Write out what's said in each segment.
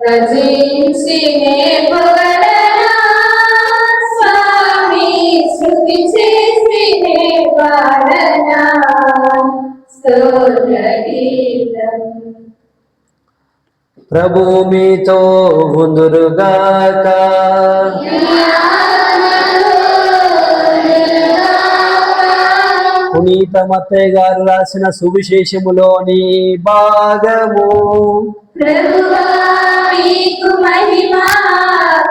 రచించినే పొగడనా స్వామి స్తుతి చేసినే పాడనా స్తోత్ర గీతం. ప్రభు మీతో ఉందురుగాక. పునీత మత్తయ్య గారు రాసిన సువిశేషములోని భాగము. ప్రభువా మీకు మహిమ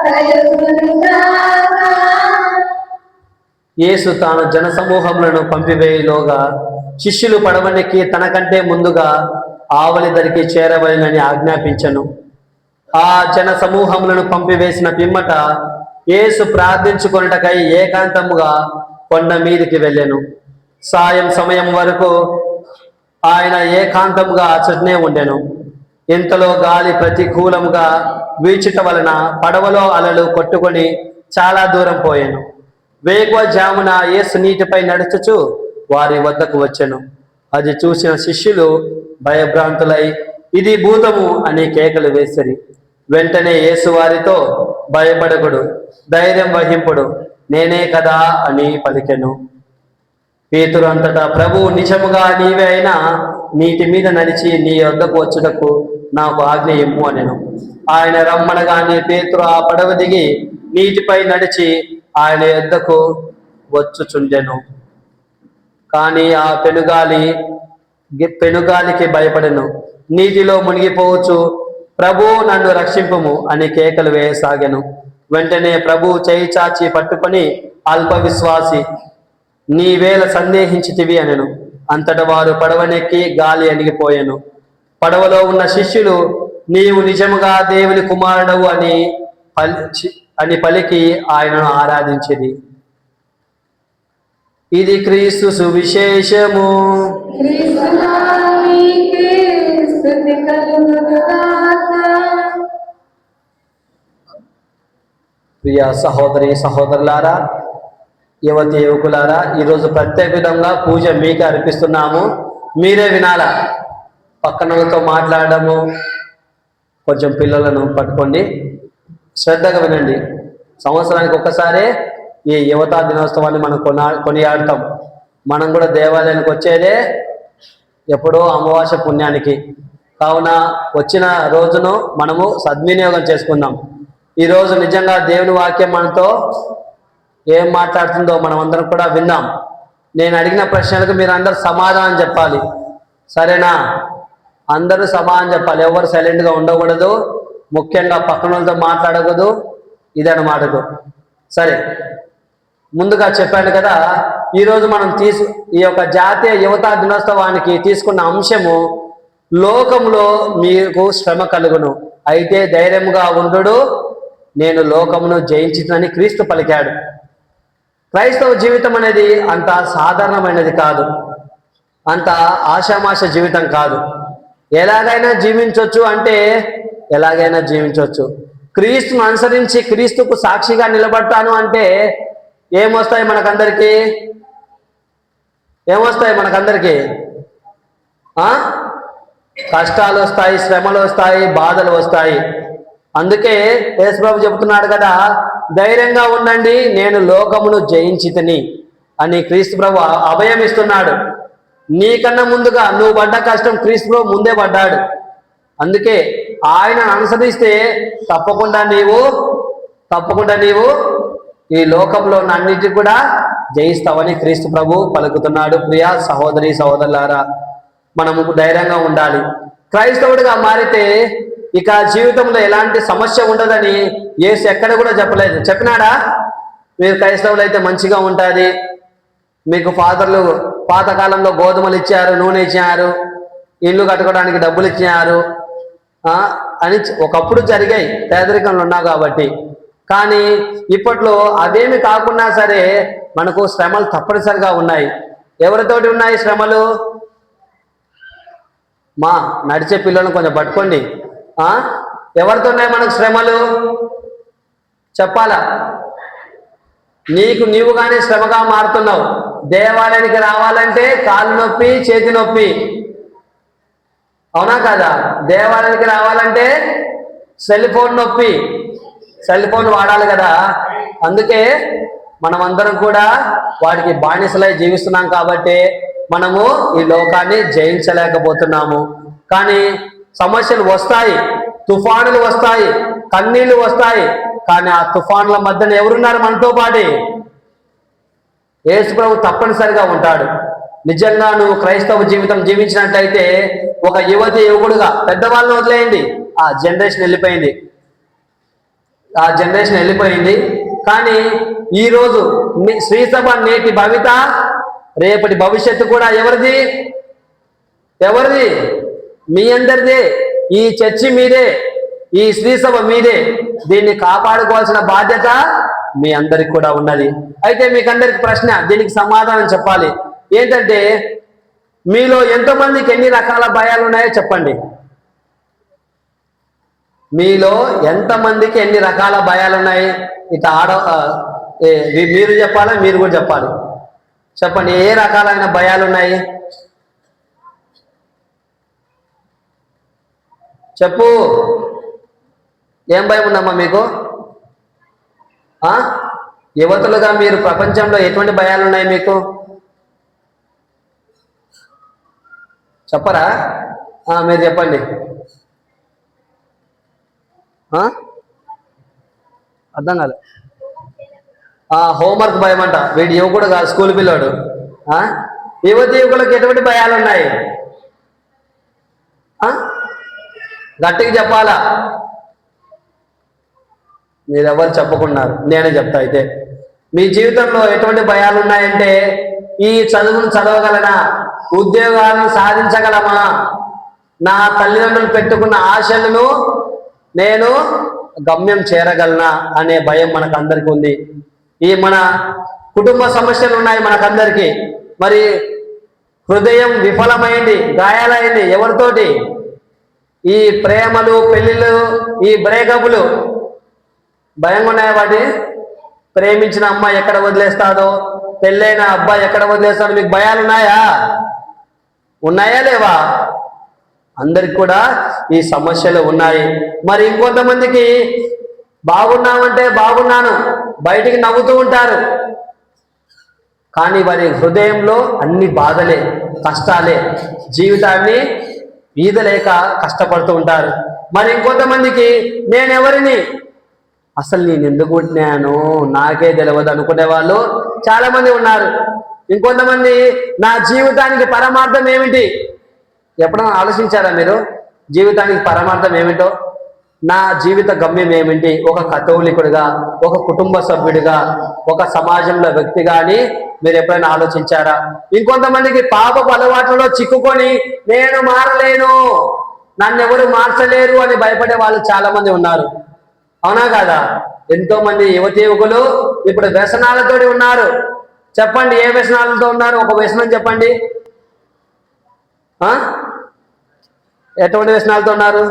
కలుగునుగాక. యేసు తాను జనసమూహములను పంపివేయలోగా శిష్యులు పడవనెక్కి తనకంటే ముందుగా ఆవలి దరికి చేరవలెనని ఆజ్ఞాపించెను. ఆ జన సమూహములను పంపివేసిన పిమ్మట యేసు ప్రార్థించుకొనుటకై ఏకాంతముగా కొండ మీదికి వెళ్ళెను. సాయం సమయం వరకు ఆయన ఏకాంతముగా అచటనే ఉండెను. ఇంతలో గాలి ప్రతికూలముగా వీచుట వలన పడవలో అలలు కొట్టుకొని చాలా దూరం పోయాను. వేకువజామున యేసు నీటిపై నడుచుచు వారి వద్దకు వచ్చెను. అది చూసిన శిష్యులు భయభ్రాంతులై ఇది భూతము అని కేకలు వేసిరి. వెంటనే యేసు వారితో భయపడకుడు, ధైర్యం వహింపుడు, నేనే కదా అని పలికెను. పేతురు అంతటా ప్రభు నిజముగా నీవే అయినా నీటి మీద నడిచి నీ వద్దకు వచ్చుటకు నాకు ఆజ్ఞ ఇమ్ము అనెను. ఆయన రమ్మనగానే పేతురు ఆ పడవ దిగి నీటిపై నడిచి ఆయన యొద్దకు వచ్చుచుండెను. కానీ ఆ పెనుగాలికి భయపడెను. నీటిలో మునిగిపోవచ్చు. ప్రభు నన్ను రక్షింపుము అని కేకలు వేయసాగెను. వెంటనే ప్రభు చేయి చాచి పట్టుకొని అల్ప విశ్వాసి నీవేళ సందేహించితివి అనెను. అంతటా వారు పడవనెక్కి గాలి అణిగిపోయెను. పడవలో ఉన్న శిష్యులు నీవు నిజముగా దేవుని కుమారుడవు అని పలికి ఆయనను ఆరాధించిరి. ఇది క్రీస్తు సువిశేషము. ప్రియ సహోదరి సహోదరులారా, యువతి యువకులారా, ఈరోజు ప్రత్యేక విధంగా పూజ మీకే అర్పిస్తున్నాము. మీరే వినాలా. పక్కనలతో మాట్లాడము, కొంచెం పిల్లలను పట్టుకోండి, శ్రద్ధగా వినండి. సంవత్సరానికి ఒక్కసారే ఈ యువతా దినోత్సవాన్ని మనం కొనియాడతాం. మనం కూడా దేవాలయానికి వచ్చేదే ఎప్పుడో అమావాస్య పుణ్యానికి. కావున వచ్చిన రోజును మనము సద్వినియోగం చేసుకుందాం. ఈరోజు నిజంగా దేవుని వాక్యం మనతో ఏం మాట్లాడుతుందో మనం అందరం కూడా విందాం. నేను అడిగిన ప్రశ్నలకు మీరు అందరు సమాధానం చెప్పాలి, సరేనా? అందరూ సమాధానం చెప్పాలి, ఎవరు సైలెంట్గా ఉండకూడదు, ముఖ్యంగా పక్కన వాళ్ళతో మాట్లాడకూడదు. ఇదన్నమాటకు సరే. ముందుగా చెప్పాను కదా, ఈరోజు మనం ఈ యొక్క జాతీయ యువతా దినోత్సవానికి తీసుకున్న అంశము లోకములో మీకు శ్రమ కలుగును, అయితే ధైర్యముగా ఉండు, నేను లోకమును జయించునని క్రీస్తు పలికాడు. క్రైస్తవ జీవితం అనేది అంత సాధారణమైనది కాదు, అంత ఆషామాష జీవితం కాదు. ఎలాగైనా జీవించవచ్చు అంటే ఎలాగైనా జీవించవచ్చు. క్రీస్తును అనుసరించి క్రీస్తుకు సాక్షిగా నిలబడతాను అంటే ఏమొస్తాయి మనకందరికీ? కష్టాలు వస్తాయి, శ్రమలు వస్తాయి, బాధలు వస్తాయి. అందుకే యేసుప్రభు చెబుతున్నాడు కదా, ధైర్యంగా ఉండండి, నేను లోకమును జయించితిని అని క్రీస్తు ప్రభు అభయం ఇస్తున్నాడు. నీకన్నా ముందుగా నువ్వు పడ్డ కష్టం క్రీస్తు ప్రభు ముందే పడ్డాడు. అందుకే ఆయనను అనుసరిస్తే తప్పకుండా నీవు ఈ లోకంలో అన్నిటి కూడా జయిస్తావని క్రీస్తు ప్రభు పలుకుతున్నాడు. ప్రియ సహోదరి సహోదరులారా, మనము ధైర్యంగా ఉండాలి. క్రైస్తవుడిగా మారితే ఇక జీవితంలో ఎలాంటి సమస్య ఉండదని యేసు ఎక్కడ కూడా చెప్పలేదు. చెప్పినాడా? మీరు క్రైస్తవులు అయితే మంచిగా ఉంటుంది, మీకు ఫాదర్లు పాతకాలంలో గోధుమలు ఇచ్చారు, నూనె ఇచ్చారు, ఇల్లు కట్టుకోవడానికి డబ్బులు ఇచ్చారు అని ఒకప్పుడు జరిగాయి, పేదరికంలో ఉన్నావు కాబట్టి. కానీ ఇప్పట్లో అదేమి కాకున్నా సరే మనకు శ్రమలు తప్పనిసరిగా ఉన్నాయి. ఎవరితోటి ఉన్నాయి శ్రమలు? నడిచే పిల్లలను కొంచెం పట్టుకోండి. ఎవరితో ఉన్నాయి మనకు శ్రమలు? చెప్పాలా? నీవుగానే శ్రమగా మారుతున్నావు. దేవాలయానికి రావాలంటే కాలు నొప్పి, చేతి నొప్పి, అవునా కదా? దేవాలయానికి రావాలంటే సెల్ ఫోన్ నొప్పి, సెల్ ఫోన్ వాడాలి కదా. అందుకే మనమందరం కూడా వాటికి బానిసలై జీవిస్తున్నాం కాబట్టి మనము ఈ లోకాన్ని జయించలేకపోతున్నాము. కానీ సమస్యలు వస్తాయి, తుఫానులు వస్తాయి, కన్నీళ్లు వస్తాయి. కానీ ఆ తుఫానుల మధ్యన ఎవరున్నారు మనతో పాటు? యేసు ప్రభు తప్పనిసరిగా ఉంటాడు. నిజంగా నువ్వు క్రైస్తవ జీవితం జీవించినట్లయితే ఒక యువకుడుగా, పెద్దవాళ్ళని వదిలేయండి, ఆ జనరేషన్ వెళ్ళిపోయింది. కానీ ఈరోజు శ్రీసభ నేటి భవిత, రేపటి భవిష్యత్తు కూడా ఎవరిది? మీ అందరిదే. ఈ చర్చి మీదే, ఈ శ్రీసభ మీదే. దీన్ని కాపాడుకోవాల్సిన బాధ్యత మీ అందరికి కూడా ఉన్నది. అయితే మీకందరికి ప్రశ్న, దీనికి సమాధానం చెప్పాలి. ఏంటంటే, మీలో ఎంతమందికి ఎన్ని రకాల భయాలు ఉన్నాయో చెప్పండి. మీలో ఎంతమందికి ఎన్ని రకాల భయాలు ఉన్నాయి? ఇక మీరు చెప్పాలా, మీరు కూడా చెప్పాలి. చెప్పండి, ఏ రకాలైన భయాలు ఉన్నాయి? చెప్పు. ఏం భయం ఉందమ్మా మీకు? యువతులుగా మీరు ప్రపంచంలో ఎటువంటి భయాలు ఉన్నాయి మీకు? చెప్పరా? మీరు చెప్పండి. అర్థం కాదు. హోంవర్క్ భయం అంట. వీడు యువకుడు కాదు, స్కూల్ పిల్లోడు. యువకులకు ఎటువంటి భయాలు ఉన్నాయి? గట్టిగా చెప్పాలా? మీరెవరు చెప్పకున్నారు, నేనే చెప్తా. అయితే మీ జీవితంలో ఎటువంటి భయాలు ఉన్నాయంటే, ఈ చదువును చదవగలనా? ఉద్యోగాలను సాధించగలమా? నా తల్లిదండ్రులు పెట్టుకున్న ఆశలను నేను గమ్యం చేరగలనా అనే భయం మనకందరికీ ఉంది. ఈ మన కుటుంబ సమస్యలు ఉన్నాయి మనకందరికీ. మరి హృదయం విఫలమైంది, గాయాలైంది. ఎవరితోటి? ఈ ప్రేమలు, పెళ్ళిళ్ళు, ఈ బ్రేకప్లు భయంగా ఉన్నాయా? వాటి ప్రేమించిన అమ్మాయి ఎక్కడ వదిలేస్తాదో, పెళ్ళైన అబ్బాయి ఎక్కడ వదిలేస్తాడో మీకు భయాలు ఉన్నాయా లేవా? అందరికి కూడా ఈ సమస్యలు ఉన్నాయి. మరి ఇంకొంతమందికి బాగున్నామంటే బాగున్నాను, బయటికి నవ్వుతూ ఉంటారు. కానీ వారి హృదయంలో అన్ని బాధలే, కష్టాలే, జీవితాన్ని ఈదలేక కష్టపడుతూ ఉంటారు. మరి ఇంకొంతమందికి నేనెవరిని, అసలు నేను ఎందుకు పుట్టినాను నాకే తెలియదు అనుకునే వాళ్ళు చాలా మంది ఉన్నారు. ఇంకొంతమంది నా జీవితానికి పరమార్థం ఏమిటి? ఎప్పుడైనా ఆలోచించారా మీరు? జీవితానికి పరమార్థం ఏమిటో, నా జీవిత గమ్యం ఏమిటి? ఒక కథోలికుడిగా, ఒక కుటుంబ సభ్యుడిగా, ఒక సమాజంలో వ్యక్తిగా అని మీరు ఎప్పుడైనా ఆలోచించారా? ఇంకొంతమందికి పాపపు అలవాట్లలో చిక్కుకొని నేను మారలేను, నన్ను ఎవరు మార్చలేరు అని భయపడే వాళ్ళు చాలా మంది ఉన్నారు. అవునా కాదా? ఎంతో మంది యువకులు ఇప్పుడు వ్యసనాలతో ఉన్నారు. చెప్పండి, ఏ వ్యసనాలతో ఉన్నారు? ఒక వ్యసనం చెప్పండి. ఎటువంటి వ్యసనాలతో ఉన్నారు?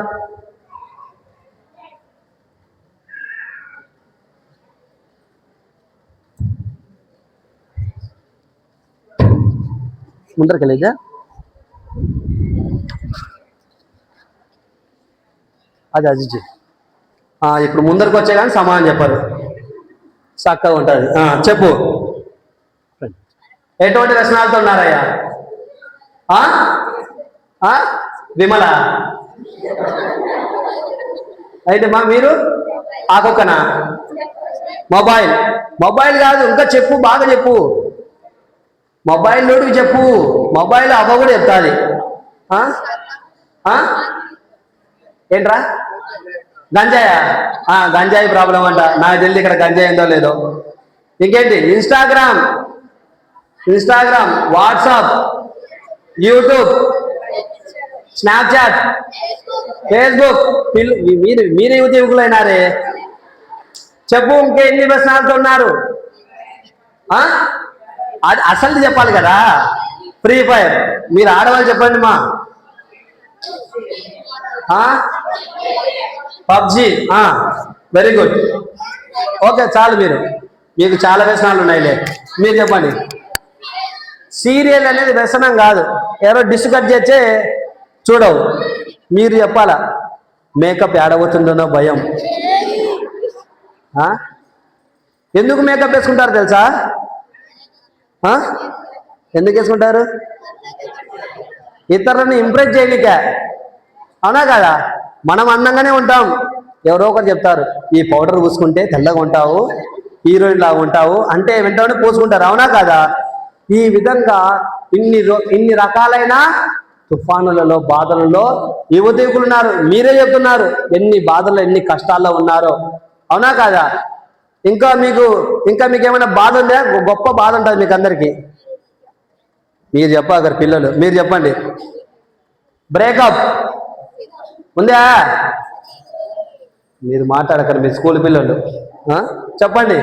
ముందరికి వెళ్ళేదా? అది అజిజీ ఇప్పుడు ముందరికి వచ్చే కానీ సమాధానం చెప్పారు, చక్కగా ఉంటుంది. చెప్పు, ఎటువంటి వ్యసనాలతో ఉన్నారయ్యా? విమల అయితే మీరు ఆకొక్కనా? మొబైల్ కాదు, ఇంకా చెప్పు, బాగా చెప్పు. మొబైల్ లోటుకి చెప్పు. మొబైల్ అవ్వ కూడా చెప్తాది. ఏంట్రా? గంజాయా? గంజాయి ప్రాబ్లం అంట. నాకు తెలియదు ఇక్కడ గంజాయి ఏందో లేదో. ఇంకేంటి? Instagram, WhatsApp, YouTube, Snapchat, Facebook. మీరే యువకులైనారే. చెప్పు, ఇంకెన్ని వ్యసనాలతో ఉన్నారు? అది అసలు చెప్పాలి కదా. Free fire. మీరు ఆడవాళ్ళు చెప్పండి మా. పబ్జి. Very good. ఓకే, చాలు. మీకు చాలా వ్యసనాలు ఉన్నాయిలే. మీరు చెప్పండి. సీరియల్ అనేది వ్యసనం కాదు, ఎవరో డిష్ కట్ చేస్తే చూడవు. మీరు చెప్పాలా? మేకప్ ఏడవుతుందనో భయం. ఆ? ఎందుకు మేకప్ వేసుకుంటారు తెలుసా? ఆ? ఎందుకు వేసుకుంటారు? ఇతరులను ఇంప్రెస్ చేయనికే. అవునా కదా? మనం అందంగానే ఉంటాం, ఎవరో ఒకరు చెప్తారు ఈ పౌడర్ పూసుకుంటే తెల్లగా ఉంటావు, హీరోయిన్ లాగా ఉంటావు అంటే వెంటనే పూసుకుంటారు. అవునా కదా? ఈ విధంగా ఇన్ని రకాలైన తుఫానులలో బాధలలో యువతీకులు ఉన్నారు. మీరే చెప్తున్నారు ఎన్ని బాధల్లో ఎన్ని కష్టాల్లో ఉన్నారో. అవునా కాదా? ఇంకా మీకు ఏమైనా బాధ ఉందా? గొప్ప బాధ ఉంటుంది మీకు అందరికీ. మీరు చెప్పారు పిల్లలు, మీరు చెప్పండి. బ్రేకప్ ఉందా? మీరు మాట్లాడకండి, మీరు స్కూల్ పిల్లలు. చెప్పండి,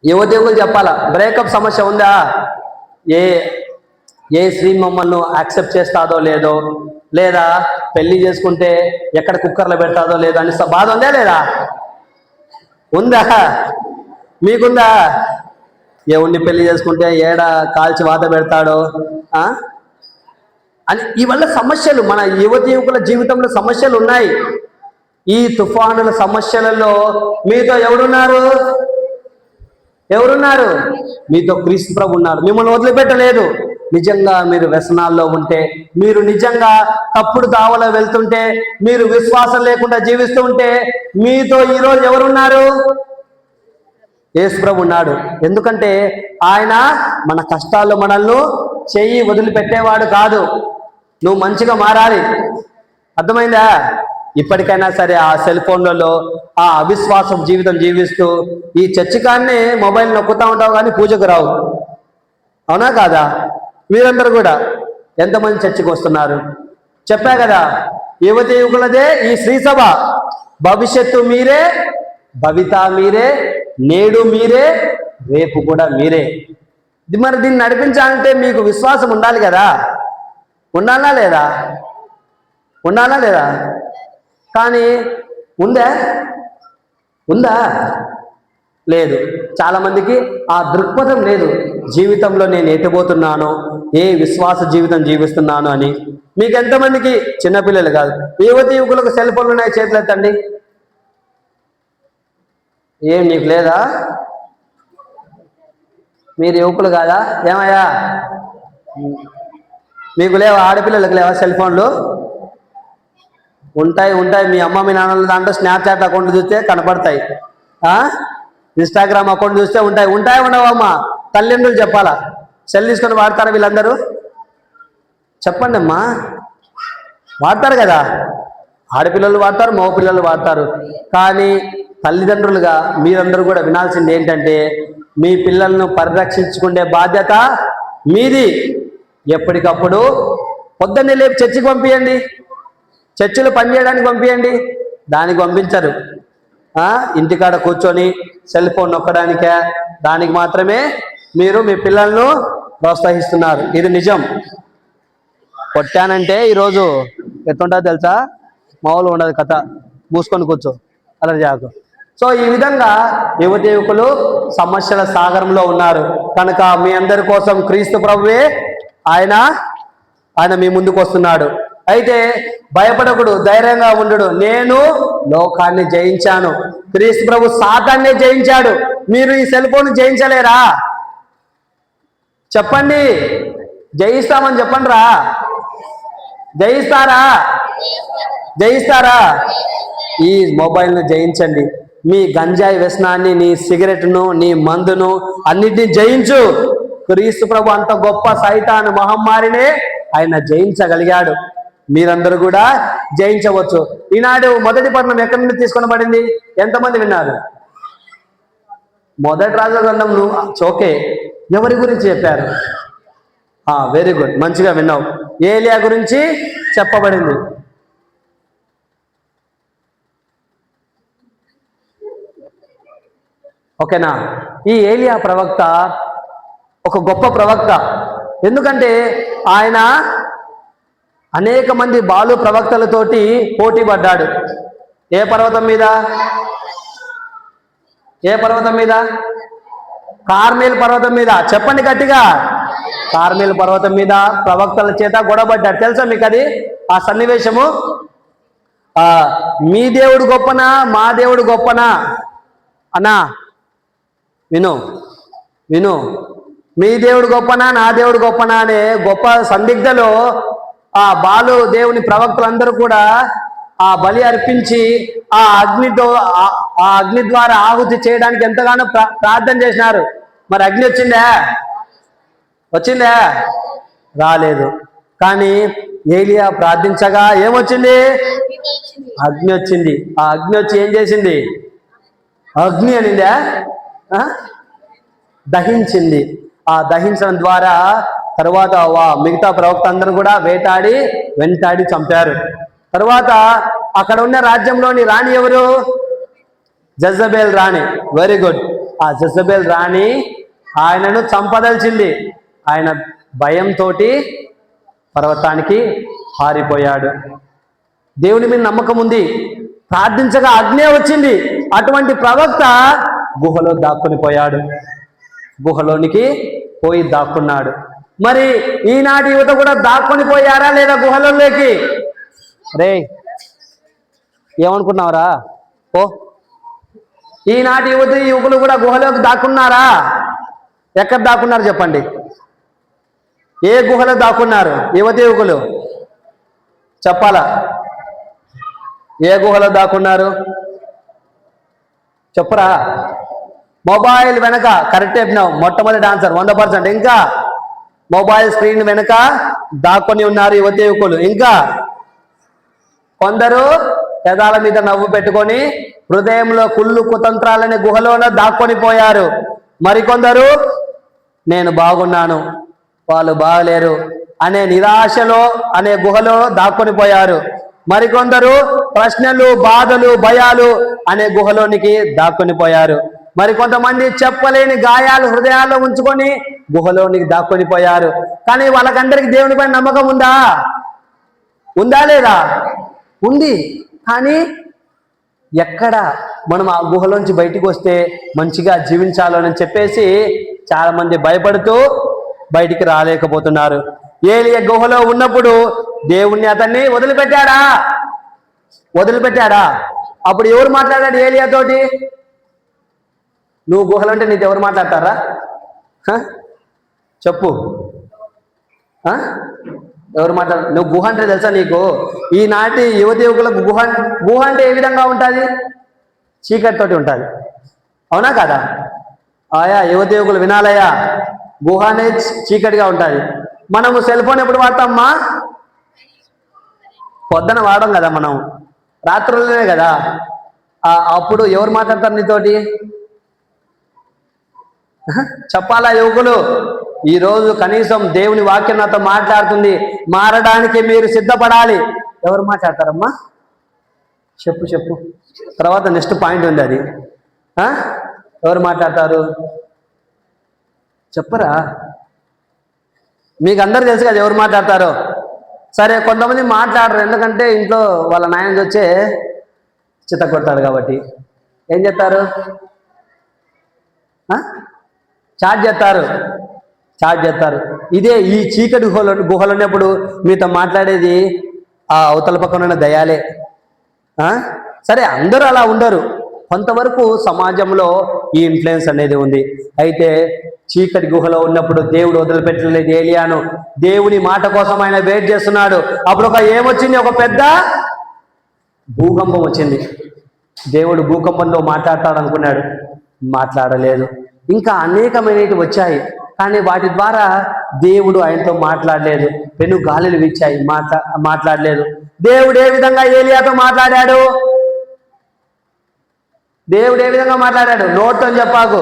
యువతీకులు చెప్పాలా. బ్రేకప్ సమస్య ఉందా? ఏ స్త్రీ మమ్మల్ని యాక్సెప్ట్ చేస్తాదో లేదో, లేదా పెళ్లి చేసుకుంటే ఎక్కడ కుక్కర్లో పెడతాదో లేదో అని బాధ ఉందా లేదా? ఉందా? మీకుందా? ఎవరిని పెళ్లి చేసుకుంటే ఏడ కాల్చి వాత పెడతాడో అని ఇవల్ల సమస్యలు, మన యువకుల జీవితంలో సమస్యలు ఉన్నాయి. ఈ తుఫానుల సమస్యలలో మీతో ఎవరున్నారు? మీతో క్రీస్తు ప్రభు ఉన్నారు. మిమ్మల్ని వదిలిపెట్టలేదు. నిజంగా మీరు వ్యసనాల్లో ఉంటే, మీరు నిజంగా తప్పుడు దావలో వెళ్తుంటే, మీరు విశ్వాసం లేకుండా జీవిస్తూ ఉంటే మీతో ఈరోజు ఎవరున్నారు? యేసు ప్రభు ఉన్నాడు. ఎందుకంటే ఆయన మన కష్టాల్లో మనల్ని చెయ్యి వదిలిపెట్టేవాడు కాదు. నువ్వు మంచిగా మారాలి, అర్థమైందా? ఇప్పటికైనా సరే ఆ సెల్ ఫోన్లలో ఆ అవిశ్వాసం జీవితం జీవిస్తూ ఈ చర్చికాన్ని మొబైల్ నొక్కుతూ ఉంటావు కానీ పూజకు రావు. అవునా కాదా? మీరందరూ కూడా ఎంతమంది చర్చికి వస్తున్నారు? చెప్పా కదా, యువకులదే ఈ శ్రీసభ. భవిష్యత్తు మీరే, భవిత మీరే, నేడు మీరే, రేపు కూడా మీరే. మరి దీన్ని నడిపించాలంటే మీకు విశ్వాసం ఉండాలి కదా? ఉండాలా లేదా? కానీ ఉందా? లేదు. చాలామందికి ఆ దృక్పథం లేదు. జీవితంలో నేను ఎటుపోతున్నాను, ఏ విశ్వాస జీవితం జీవిస్తున్నాను అని. మీకు ఎంతమందికి, చిన్నపిల్లలు కాదు యువకులకు సెల్ ఫోన్లు ఉన్నాయి? చేతులు ఎత్తండి. ఏం నీకు లేదా? మీరు యువకులు కాదా? ఏమయ్యా మీకు లేవా? ఆడపిల్లలకు లేవా సెల్ ఫోన్లు? ఉంటాయి. మీ అమ్మ మీ నాన్నల దాంట్లో స్నాప్చాట్ అకౌంట్ చూస్తే కనపడతాయి, ఇన్స్టాగ్రామ్ అకౌంట్ చూస్తే ఉండవమ్మా? తల్లిదండ్రులు చెప్పాలా? సెల్ తీసుకొని వాడతారా వీళ్ళందరూ? చెప్పండి అమ్మా. వాడతారు కదా, ఆడపిల్లలు వాడతారు, మగ పిల్లలు వాడతారు. కానీ తల్లిదండ్రులుగా మీరందరూ కూడా వినాల్సింది ఏంటంటే, మీ పిల్లలను పరిరక్షించుకునే బాధ్యత మీది. ఎప్పటికప్పుడు పొద్దున్నే లేపు చర్చికి పంపించండి, చర్చిలో పనిచేయడానికి పంపించండి. దానికి పంపించరు. ఇంటికాడ కూర్చొని సెల్ ఫోన్ నొక్కడానికే, దానికి మాత్రమే మీరు మీ పిల్లలను ప్రోత్సహిస్తున్నారు. ఇది నిజం. కొట్టానంటే ఈరోజు ఎట్లుంటుందో తెలుసా? మామూలుగా ఉండదు కథ. మూసుకొని కూర్చో, అలా జాకు. సో ఈ విధంగా యువకులు సమస్యల సాగరంలో ఉన్నారు. కనుక మీ అందరి కోసం క్రీస్తు ప్రభువే ఆయన మీ ముందుకు వస్తున్నాడు. అయితే భయపడకుడు, ధైర్యంగా ఉండు. నేను లోకాన్ని జయించాను. క్రీస్తు ప్రభు సాతాన్నే జయించాడు. మీరు ఈ సెల్ ఫోన్ జయించలేరా? చెప్పండి, జయిస్తామని చెప్పండి రా. జయిస్తారా? ఈ మొబైల్ను జయించండి. మీ గంజాయి వ్యసనాన్ని, నీ సిగరెట్ను, నీ మందును అన్నిటినీ జయించు. క్రీస్తు ప్రభు అంత గొప్ప సైతాను మహమ్మారినే ఆయన జయించగలిగాడు. మీరందరూ కూడా జయించవచ్చు. ఈనాడు మొదటి పట్టణం ఎక్కడి నుండి తీసుకొనబడింది? ఎంతమంది విన్నారు? మొదటి రాజుల గ్రంథం చోకే. ఎవరి గురించి చెప్పారు? వెరీ గుడ్, మంచిగా విన్నావు. ఏలియా గురించి చెప్పబడింది. ఓకేనా? ఈ ఏలియా ప్రవక్త ఒక గొప్ప ప్రవక్త. ఎందుకంటే ఆయన అనేక మంది బాలు ప్రవక్తలతోటి పోటీ పడ్డాడు. ఏ పర్వతం మీద? కార్మెల్ పర్వతం మీద. చెప్పండి గట్టిగా. కార్మెల్ పర్వతం మీద ప్రవక్తల చేత గొడవపడ్డాడు. తెలుసా మీకు అది? ఆ సన్నివేశము మీ దేవుడు గొప్పనా మా దేవుడు గొప్పనా అన్నా విను విను, మీ దేవుడు గొప్పనా నా దేవుడు గొప్పనా అనే గొప్ప సందిగ్ధలో ఆ బాలు దేవుని ప్రవక్తలందరూ కూడా ఆ బలి అర్పించి ఆ అగ్ని ద్వారా ఆహుతి చేయడానికి ఎంతగానో ప్రార్థన చేసినారు. మరి అగ్ని వచ్చిందా? వచ్చిందా? రాలేదు. కానీ ఏలియా ప్రార్థించగా ఏమొచ్చింది? అగ్ని వచ్చింది. ఆ అగ్ని వచ్చి ఏం చేసింది? అగ్ని అనిందా? దహించింది. ఆ దహించడం ద్వారా తర్వాత మిగతా ప్రవక్త అందరూ కూడా వెంటాడి చంపారు. తర్వాత అక్కడ ఉన్న రాజ్యంలోని రాణి ఎవరు? జెజబెల్ రాణి. Very good. ఆ జెజబెల్ రాణి ఆయనను చంపదలిచింది. ఆయన భయంతో పర్వతానికి పారిపోయాడు. దేవుని మీద నమ్మకం ఉంది, ప్రార్థించగా అగ్నే వచ్చింది. అటువంటి ప్రవక్త గుహలో దాక్కుని పోయాడు, గుహలోనికి పోయి దాక్కున్నాడు. మరి ఈనాటి యువత కూడా దాక్కుని పోయారా లేదా గుహలోకి? రే ఏమనుకున్నావురా? ఓ ఈనాటి యువకులు కూడా గుహలోకి దాక్కున్నారా? ఎక్కడ దాక్కున్నారు చెప్పండి? ఏ గుహలో దాక్కున్నారు యువకులు? చెప్పాలా? ఏ గుహలో దాక్కున్నారు చెప్పరా? మొబైల్ వెనక. కరెక్ట్ చెప్పినావు, మొట్టమొదటి ఆన్సర్ 100%. ఇంకా మొబైల్ స్క్రీన్ వెనక దాక్కొని ఉన్నారు యువకులు. ఇంకా కొందరు పెదాల మీద నవ్వు పెట్టుకొని హృదయంలో కుళ్ళు కుతంత్రాలనే గుహలోనే దాక్కొని పోయారు. మరికొందరు నేను బాగున్నాను వాళ్ళు బాగలేరు అనే నిరాశలో అనే గుహలో దాక్కొని పోయారు. మరికొందరు ప్రశ్నలు బాధలు భయాలు అనే గుహలోనికి దాక్కొని పోయారు. మరికొంతమంది చెప్పలేని గాయాలు హృదయాల్లో ఉంచుకొని గుహలోనికి దాక్కొని పోయారు. కానీ వాళ్ళకందరికి దేవునిపై నమ్మకం ఉందా లేదా? ఉంది. కానీ ఎక్కడ మనం ఆ గుహలోంచి బయటికి వస్తే మంచిగా జీవించాలని చెప్పేసి చాలా మంది భయపడుతూ బయటికి రాలేకపోతున్నారు. ఏలియా గుహలో ఉన్నప్పుడు దేవుణ్ణి అతన్ని వదిలిపెట్టాడా? అప్పుడు ఎవరు మాట్లాడాడు ఏలియాతోటి? నువ్వు గుహలో అంటే నీకు ఎవరు మాట్లాడతారా? చెప్పు. ఎవరు మాట్లాడారు? నువ్వు గుహ అంటే తెలుసా నీకు? ఈనాటి యువకులకు గుహ అంటే ఏ విధంగా ఉంటుంది? చీకటితోటి ఉంటుంది. అవునా కదా? ఆయా యువకులు వినాలయ్యా, గుహ అనేది చీకటిగా ఉంటుంది. మనము సెల్ ఫోన్ ఎప్పుడు వాడతామమ్మా? పొద్దున వాడడం కదా, మనం రాత్రులనే కదా. అప్పుడు ఎవరు మాట్లాడతారు నీతోటి? చెప్పాలా యువకులు? ఈరోజు కనీసం దేవుని వాక్యం నాతో మాట్లాడుతుంది, మారడానికి మీరు సిద్ధపడాలి. ఎవరు మాట్లాడతారమ్మా? చెప్పు. తర్వాత నెక్స్ట్ పాయింట్ ఉంది, అది ఎవరు మాట్లాడతారు చెప్పరా? మీకు అందరు తెలుసు కదా ఎవరు మాట్లాడతారో. సరే, కొంతమంది మాట్లాడరు, ఎందుకంటే ఇంట్లో వాళ్ళ నాయన వచ్చే చిత్త కొడతాడు కాబట్టి. ఏం చేస్తారు? చాట్ చేస్తారు. ఇదే ఈ చీకటి గుహలు ఉన్నప్పుడు మీతో మాట్లాడేది ఆ అవతల పక్కన ఉన్న దయాలే. సరే, అందరూ అలా ఉండరు, కొంతవరకు సమాజంలో ఈ ఇన్ఫ్లుయెన్స్ అనేది ఉంది. అయితే చీకటి గుహలో ఉన్నప్పుడు దేవుడు వదిలిపెట్టలేదు ఏలియాను. దేవుని మాట కోసం ఆయన వెయిట్ చేస్తున్నాడు. అప్పుడు ఏమొచ్చింది? ఒక పెద్ద భూకంపం వచ్చింది. దేవుడు భూకంపంతో మాట్లాడతాడనుకున్నాడు, మాట్లాడలేదు. ఇంకా అనేకమైనవి వచ్చాయి, కానీ వాటి ద్వారా దేవుడు ఆయనతో మాట్లాడలేదు. పెను గాలులు వీచాయి, మాట్లాడలేదు. దేవుడు ఏ విధంగా ఏలియాతో మాట్లాడాడు? నోట్తో చెప్పాకు,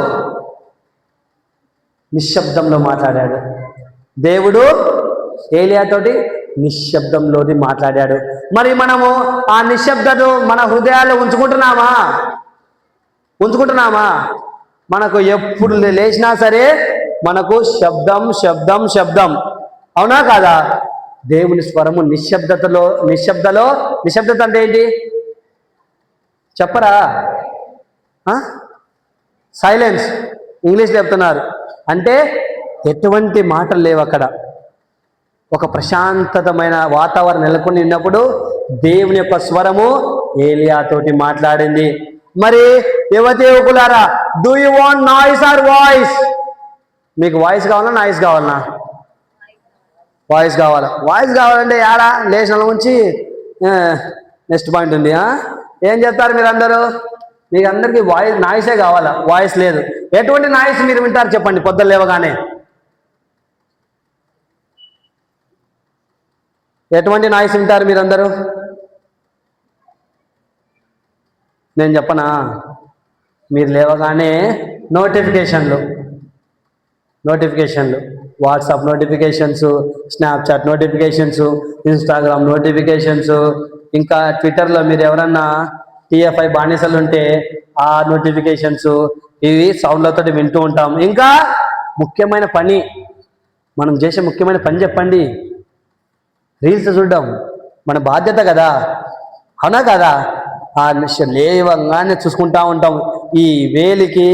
నిశ్శబ్దంలో మాట్లాడాడు. దేవుడు ఏలియాతోటి నిశ్శబ్దంలోది మాట్లాడాడు. మరి మనము ఆ నిశ్శబ్దను మన హృదయాల్లో ఉంచుకుంటున్నామా? మనకు ఎప్పుడు లేచినా సరే మనకు శబ్దం. అవునా కాదా? దేవుని స్వరము నిశ్శబ్దత అంటే ఏంటి చెప్పరా? సైలెన్స్, ఇంగ్లీష్లో చెప్తున్నారు. అంటే ఎటువంటి మాటలు లేవు అక్కడ. ఒక ప్రశాంతతమైన వాతావరణం నెలకొని ఉన్నప్పుడు దేవుని యొక్క స్వరము ఏలియాతోటి మాట్లాడింది. మరి యువతి యువకులారా, do you want noise or voice? మీకు వాయిస్ కావాలా, నాయిస్ కావాలన్నా? వాయిస్ కావాలా? వాయిస్ కావాలంటే యాడా లేచిన నుంచి నెక్స్ట్ పాయింట్ ఉంది. ఏం చెప్తారు మీరందరూ? మీకు అందరికీ వాయిస్, నాయిసే కావాలా? వాయిస్ లేదు. ఎటువంటి నాయిస్ మీరు వింటారు చెప్పండి పొద్దున్న లేవగానే? ఎటువంటి నాయిస్ వింటారు మీరందరూ? నేను చెప్పనా? మీరు లేవగానే నోటిఫికేషన్లు, WhatsApp notifications, Snapchat notifications, Instagram notifications, ఇంకా ట్విట్టర్లో మీరు ఎవరన్నా TFI బానిసలు ఉంటే ఆ నోటిఫికేషన్స్, ఇవి సౌండ్లతో వింటూ ఉంటాం. ఇంకా ముఖ్యమైన పని, మనం చేసే ముఖ్యమైన పని చెప్పండి, రీల్స్ చూడడం మన బాధ్యత కదా, అవునా కదా? ఆ లేవంగానే చూసుకుంటా ఉంటాం. ఈ వేలికి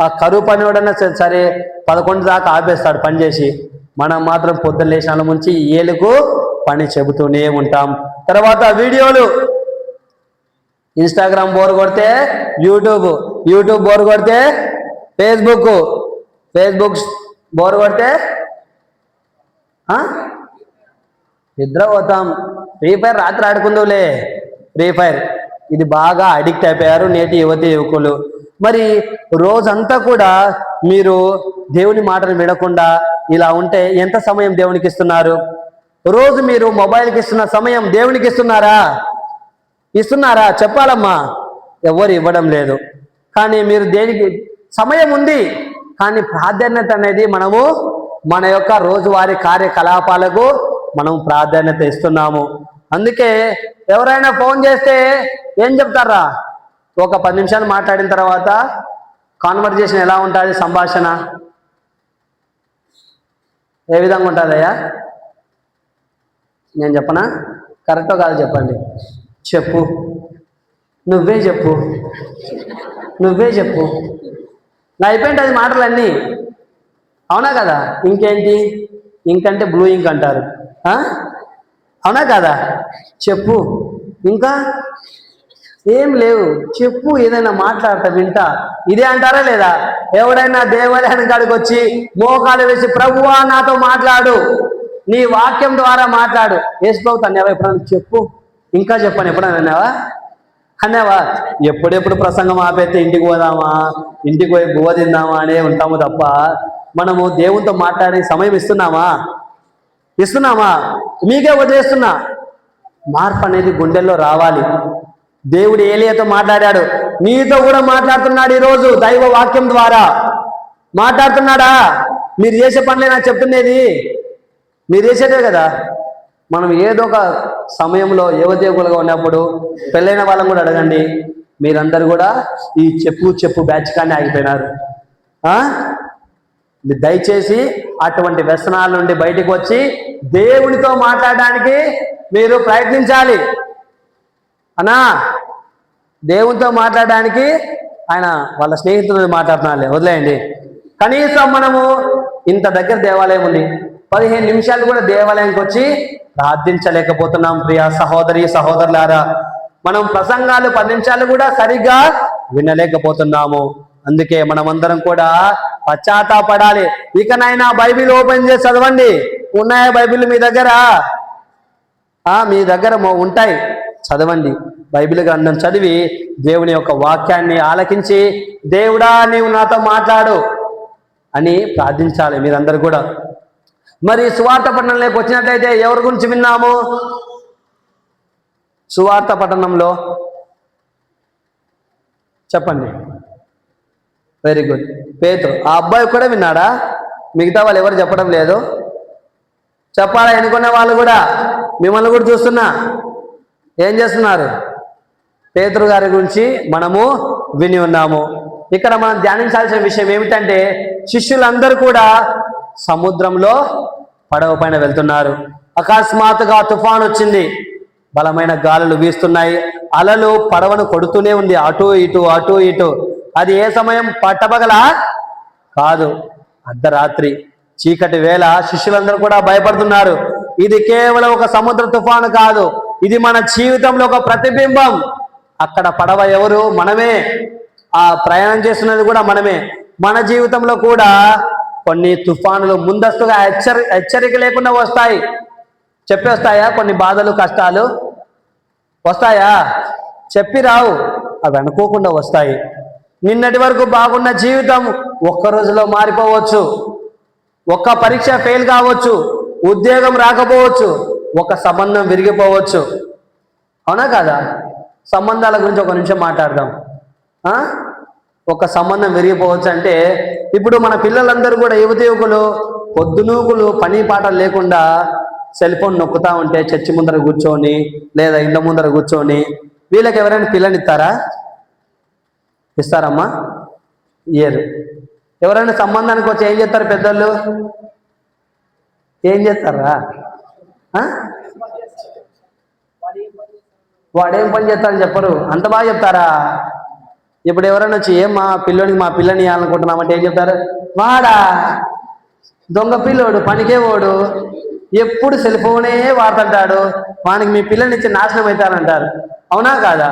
ఆ కరువు పని కూడా సరే 11 దాకా ఆపేస్తాడు పని చేసి, మనం మాత్రం పొద్దున్న లేచిన నుంచి ఏలుకు పని చెబుతూనే ఉంటాం. తర్వాత వీడియోలు, ఇన్స్టాగ్రామ్ బోర్ కొడితే యూట్యూబ్ బోర్ కొడితే ఫేస్బుక్ బోర్ కొడితే నిద్ర పోతాం. ఫ్రీ ఫైర్ రాత్రి ఆడుకుందులే, ఫ్రీ ఫైర్ ఇది బాగా అడిక్ట్ అయిపోయారు నేటి యువతి యువకులు. మరి రోజంతా కూడా మీరు దేవుని మాటను వినకుండా ఇలా ఉంటే ఎంత సమయం దేవునికి ఇస్తున్నారు? రోజు మీరు మొబైల్కి ఇస్తున్న సమయం దేవునికి ఇస్తున్నారా? చెప్పాలమ్మా. ఎవరు ఇవ్వడం లేదు. కానీ మీరు దేనికి సమయం ఉంది, కానీ ప్రాధాన్యత అనేది మనము మన యొక్క రోజువారీ కార్యకలాపాలకు మనం ప్రాధాన్యత ఇస్తున్నాము. అందుకే ఎవరైనా ఫోన్ చేస్తే ఏం చెప్తారా? ఒక 10 నిమిషాలు మాట్లాడిన తర్వాత కాన్వర్జేషన్ ఎలా ఉంటుంది? సంభాషణ ఏ విధంగా ఉంటుందయ్యా? నేను చెప్పనా? కరెక్టో కాదు చెప్పండి. చెప్పు, నువ్వే చెప్పు నా అయిపోయింది అది మాటలన్నీ, అవునా కదా? ఇంకేంటి? ఇంకంటే బ్లూ ఇంక్ అంటారు, అవునా కదా? చెప్పు, ఇంకా ఏం లేవు, చెప్పు, ఏదైనా మాట్లాడతా వింటా, ఇదే అంటారా లేదా? ఎవడైనా దేవాలయానికి కాడికి వచ్చి మోకాలు వేసి ప్రభువా నాతో మాట్లాడు, నీ వాక్యం ద్వారా మాట్లాడు, వేసుకోవు తన్నావా ఎప్పుడన్నా? చెప్పు, ఇంకా చెప్పాను ఎప్పుడన్నా అన్నావా? ఎప్పుడెప్పుడు ప్రసంగం ఆపేస్తే ఇంటికి పోదామా, ఇంటికి పోయి బువ్వ తిందామా అనే ఉంటాము తప్ప మనము దేవునితో మాట్లాడే సమయం ఇస్తున్నామా? మీకే వదిలేస్తున్నా. మార్పు అనేది గుండెల్లో రావాలి. దేవుడు ఏలియాతో మాట్లాడాడు, నీతో కూడా మాట్లాడుతున్నాడు. ఈరోజు దైవ వాక్యం ద్వారా మాట్లాడుతున్నాడా? మీరు చేసే పనులే నాకు చెప్తున్నది, మీరు చేసేదే కదా. మనం ఏదో ఒక సమయంలో యువదేవులుగా ఉన్నప్పుడు పెళ్ళైన వాళ్ళని కూడా అడగండి, మీరందరూ కూడా ఈ చెప్పు బ్యాచ్ కానీ ఆగిపోయినారు. దయచేసి అటువంటి వ్యసనాల నుండి బయటకు వచ్చి దేవునితో మాట్లాడడానికి మీరు ప్రయత్నించాలి. దేవునితో మాట్లాడడానికి ఆయన వాళ్ళ స్నేహితులతో మాట్లాడుతున్నారులే, వదిలేయండి. కనీసం మనము ఇంత దగ్గర దేవాలయం ఉంది, 15 నిమిషాలు కూడా దేవాలయానికి వచ్చి ప్రార్థించలేకపోతున్నాం. ప్రియ సహోదరి సహోదరులారా, మనం ప్రసంగాలు 10 నిమిషాలు కూడా సరిగ్గా వినలేకపోతున్నాము. అందుకే మనమందరం కూడా పశ్చాత్తాపడాలి. ఇకనైనా బైబిల్ ఓపెన్ చేసి చదవండి. ఉన్నాయా బైబిల్ మీ దగ్గర? మీ దగ్గర ఉంటాయి, చదవండి. బైబిల్ గ్రంథం చదివి దేవుని యొక్క వాక్యాన్ని ఆలకించి దేవుడా నీవు నాతో మాట్లాడు అని ప్రార్థించాలి మీరందరూ కూడా. మరి సువార్త పట్టణంలోకి వచ్చినట్లయితే ఎవరి గురించి విన్నాము? సువార్త పట్టణంలో చెప్పండి. Very good. పేతురు, ఆ అబ్బాయి కూడా విన్నాడా? మిగతా వాళ్ళు ఎవరు చెప్పడం లేదు. చెప్పాలా? ఎన్నుకున్న వాళ్ళు కూడా మిమ్మల్ని కూడా చూస్తున్నా, ఏం చేస్తున్నారు? పేతురు గారి గురించి మనము విని ఉన్నాము. ఇక్కడ మనం ధ్యానించాల్సిన విషయం ఏమిటంటే, శిష్యులందరూ కూడా సముద్రంలో పడవ పైన వెళ్తున్నారు. అకస్మాత్తుగా తుఫాన్ వచ్చింది, బలమైన గాలులు వీస్తున్నాయి, అలలు పడవను కొడుతూనే ఉంది, అటు ఇటు. అది ఏ సమయం? పట్టపగలా కాదు, అర్ధరాత్రి చీకటి వేళ. శిష్యులందరూ కూడా భయపడుతున్నారు. ఇది కేవలం ఒక సముద్ర తుఫాను కాదు, ఇది మన జీవితంలో ఒక ప్రతిబింబం. అక్కడ పడవ ఎవరు? మనమే. ఆ ప్రయాణం చేస్తున్నది కూడా మనమే. మన జీవితంలో కూడా కొన్ని తుఫానులు ముందస్తుగా హెచ్చరిక లేకుండా వస్తాయి. చెప్పేస్తాయా? కొన్ని బాధలు, కష్టాలు వస్తాయా? చెప్పి రావు, అవి అనుకోకుండా వస్తాయి. నిన్నటి వరకు బాగున్న జీవితం ఒక్క రోజులో మారిపోవచ్చు. ఒక్క పరీక్ష ఫెయిల్ కావచ్చు, ఉద్యోగం రాకపోవచ్చు, ఒక సంబంధం విరిగిపోవచ్చు. అవునా కాదా? సంబంధాల గురించి ఒక నిమిషం మాట్లాడదాం. ఒక సంబంధం విరిగిపోవచ్చు అంటే, ఇప్పుడు మన పిల్లలందరూ కూడా యువకులు పొద్దునూకులు పని పాట లేకుండా సెల్ ఫోన్ నొక్కుతా ఉంటే చర్చి ముందర కూర్చొని లేదా ఇంటి ముందర కూర్చొని వీళ్ళకి ఎవరైనా పిల్లనిస్తారా? ఇస్తారమ్మా? ఇయ్యరు. ఎవరైనా సంబంధానికి వచ్చి ఏం చేస్తారు పెద్దోళ్ళు? ఏం చేస్తారా? వాడేం పని చేస్తారని చెప్పరు, అంత బాగా చెప్తారా? ఇప్పుడు ఎవరైనా వచ్చి మా పిల్లని ఇవ్వాలనుకుంటున్నామంటే ఏం చెప్తారు? వాడా దొంగ పిల్లోడు, పనికే ఓడు, ఎప్పుడు సెల్ ఫోనే వాడుతుంటాడు, వానికి మీ పిల్లని ఇచ్చి నాశనం అవుతారంటారు. అవునా కాదా?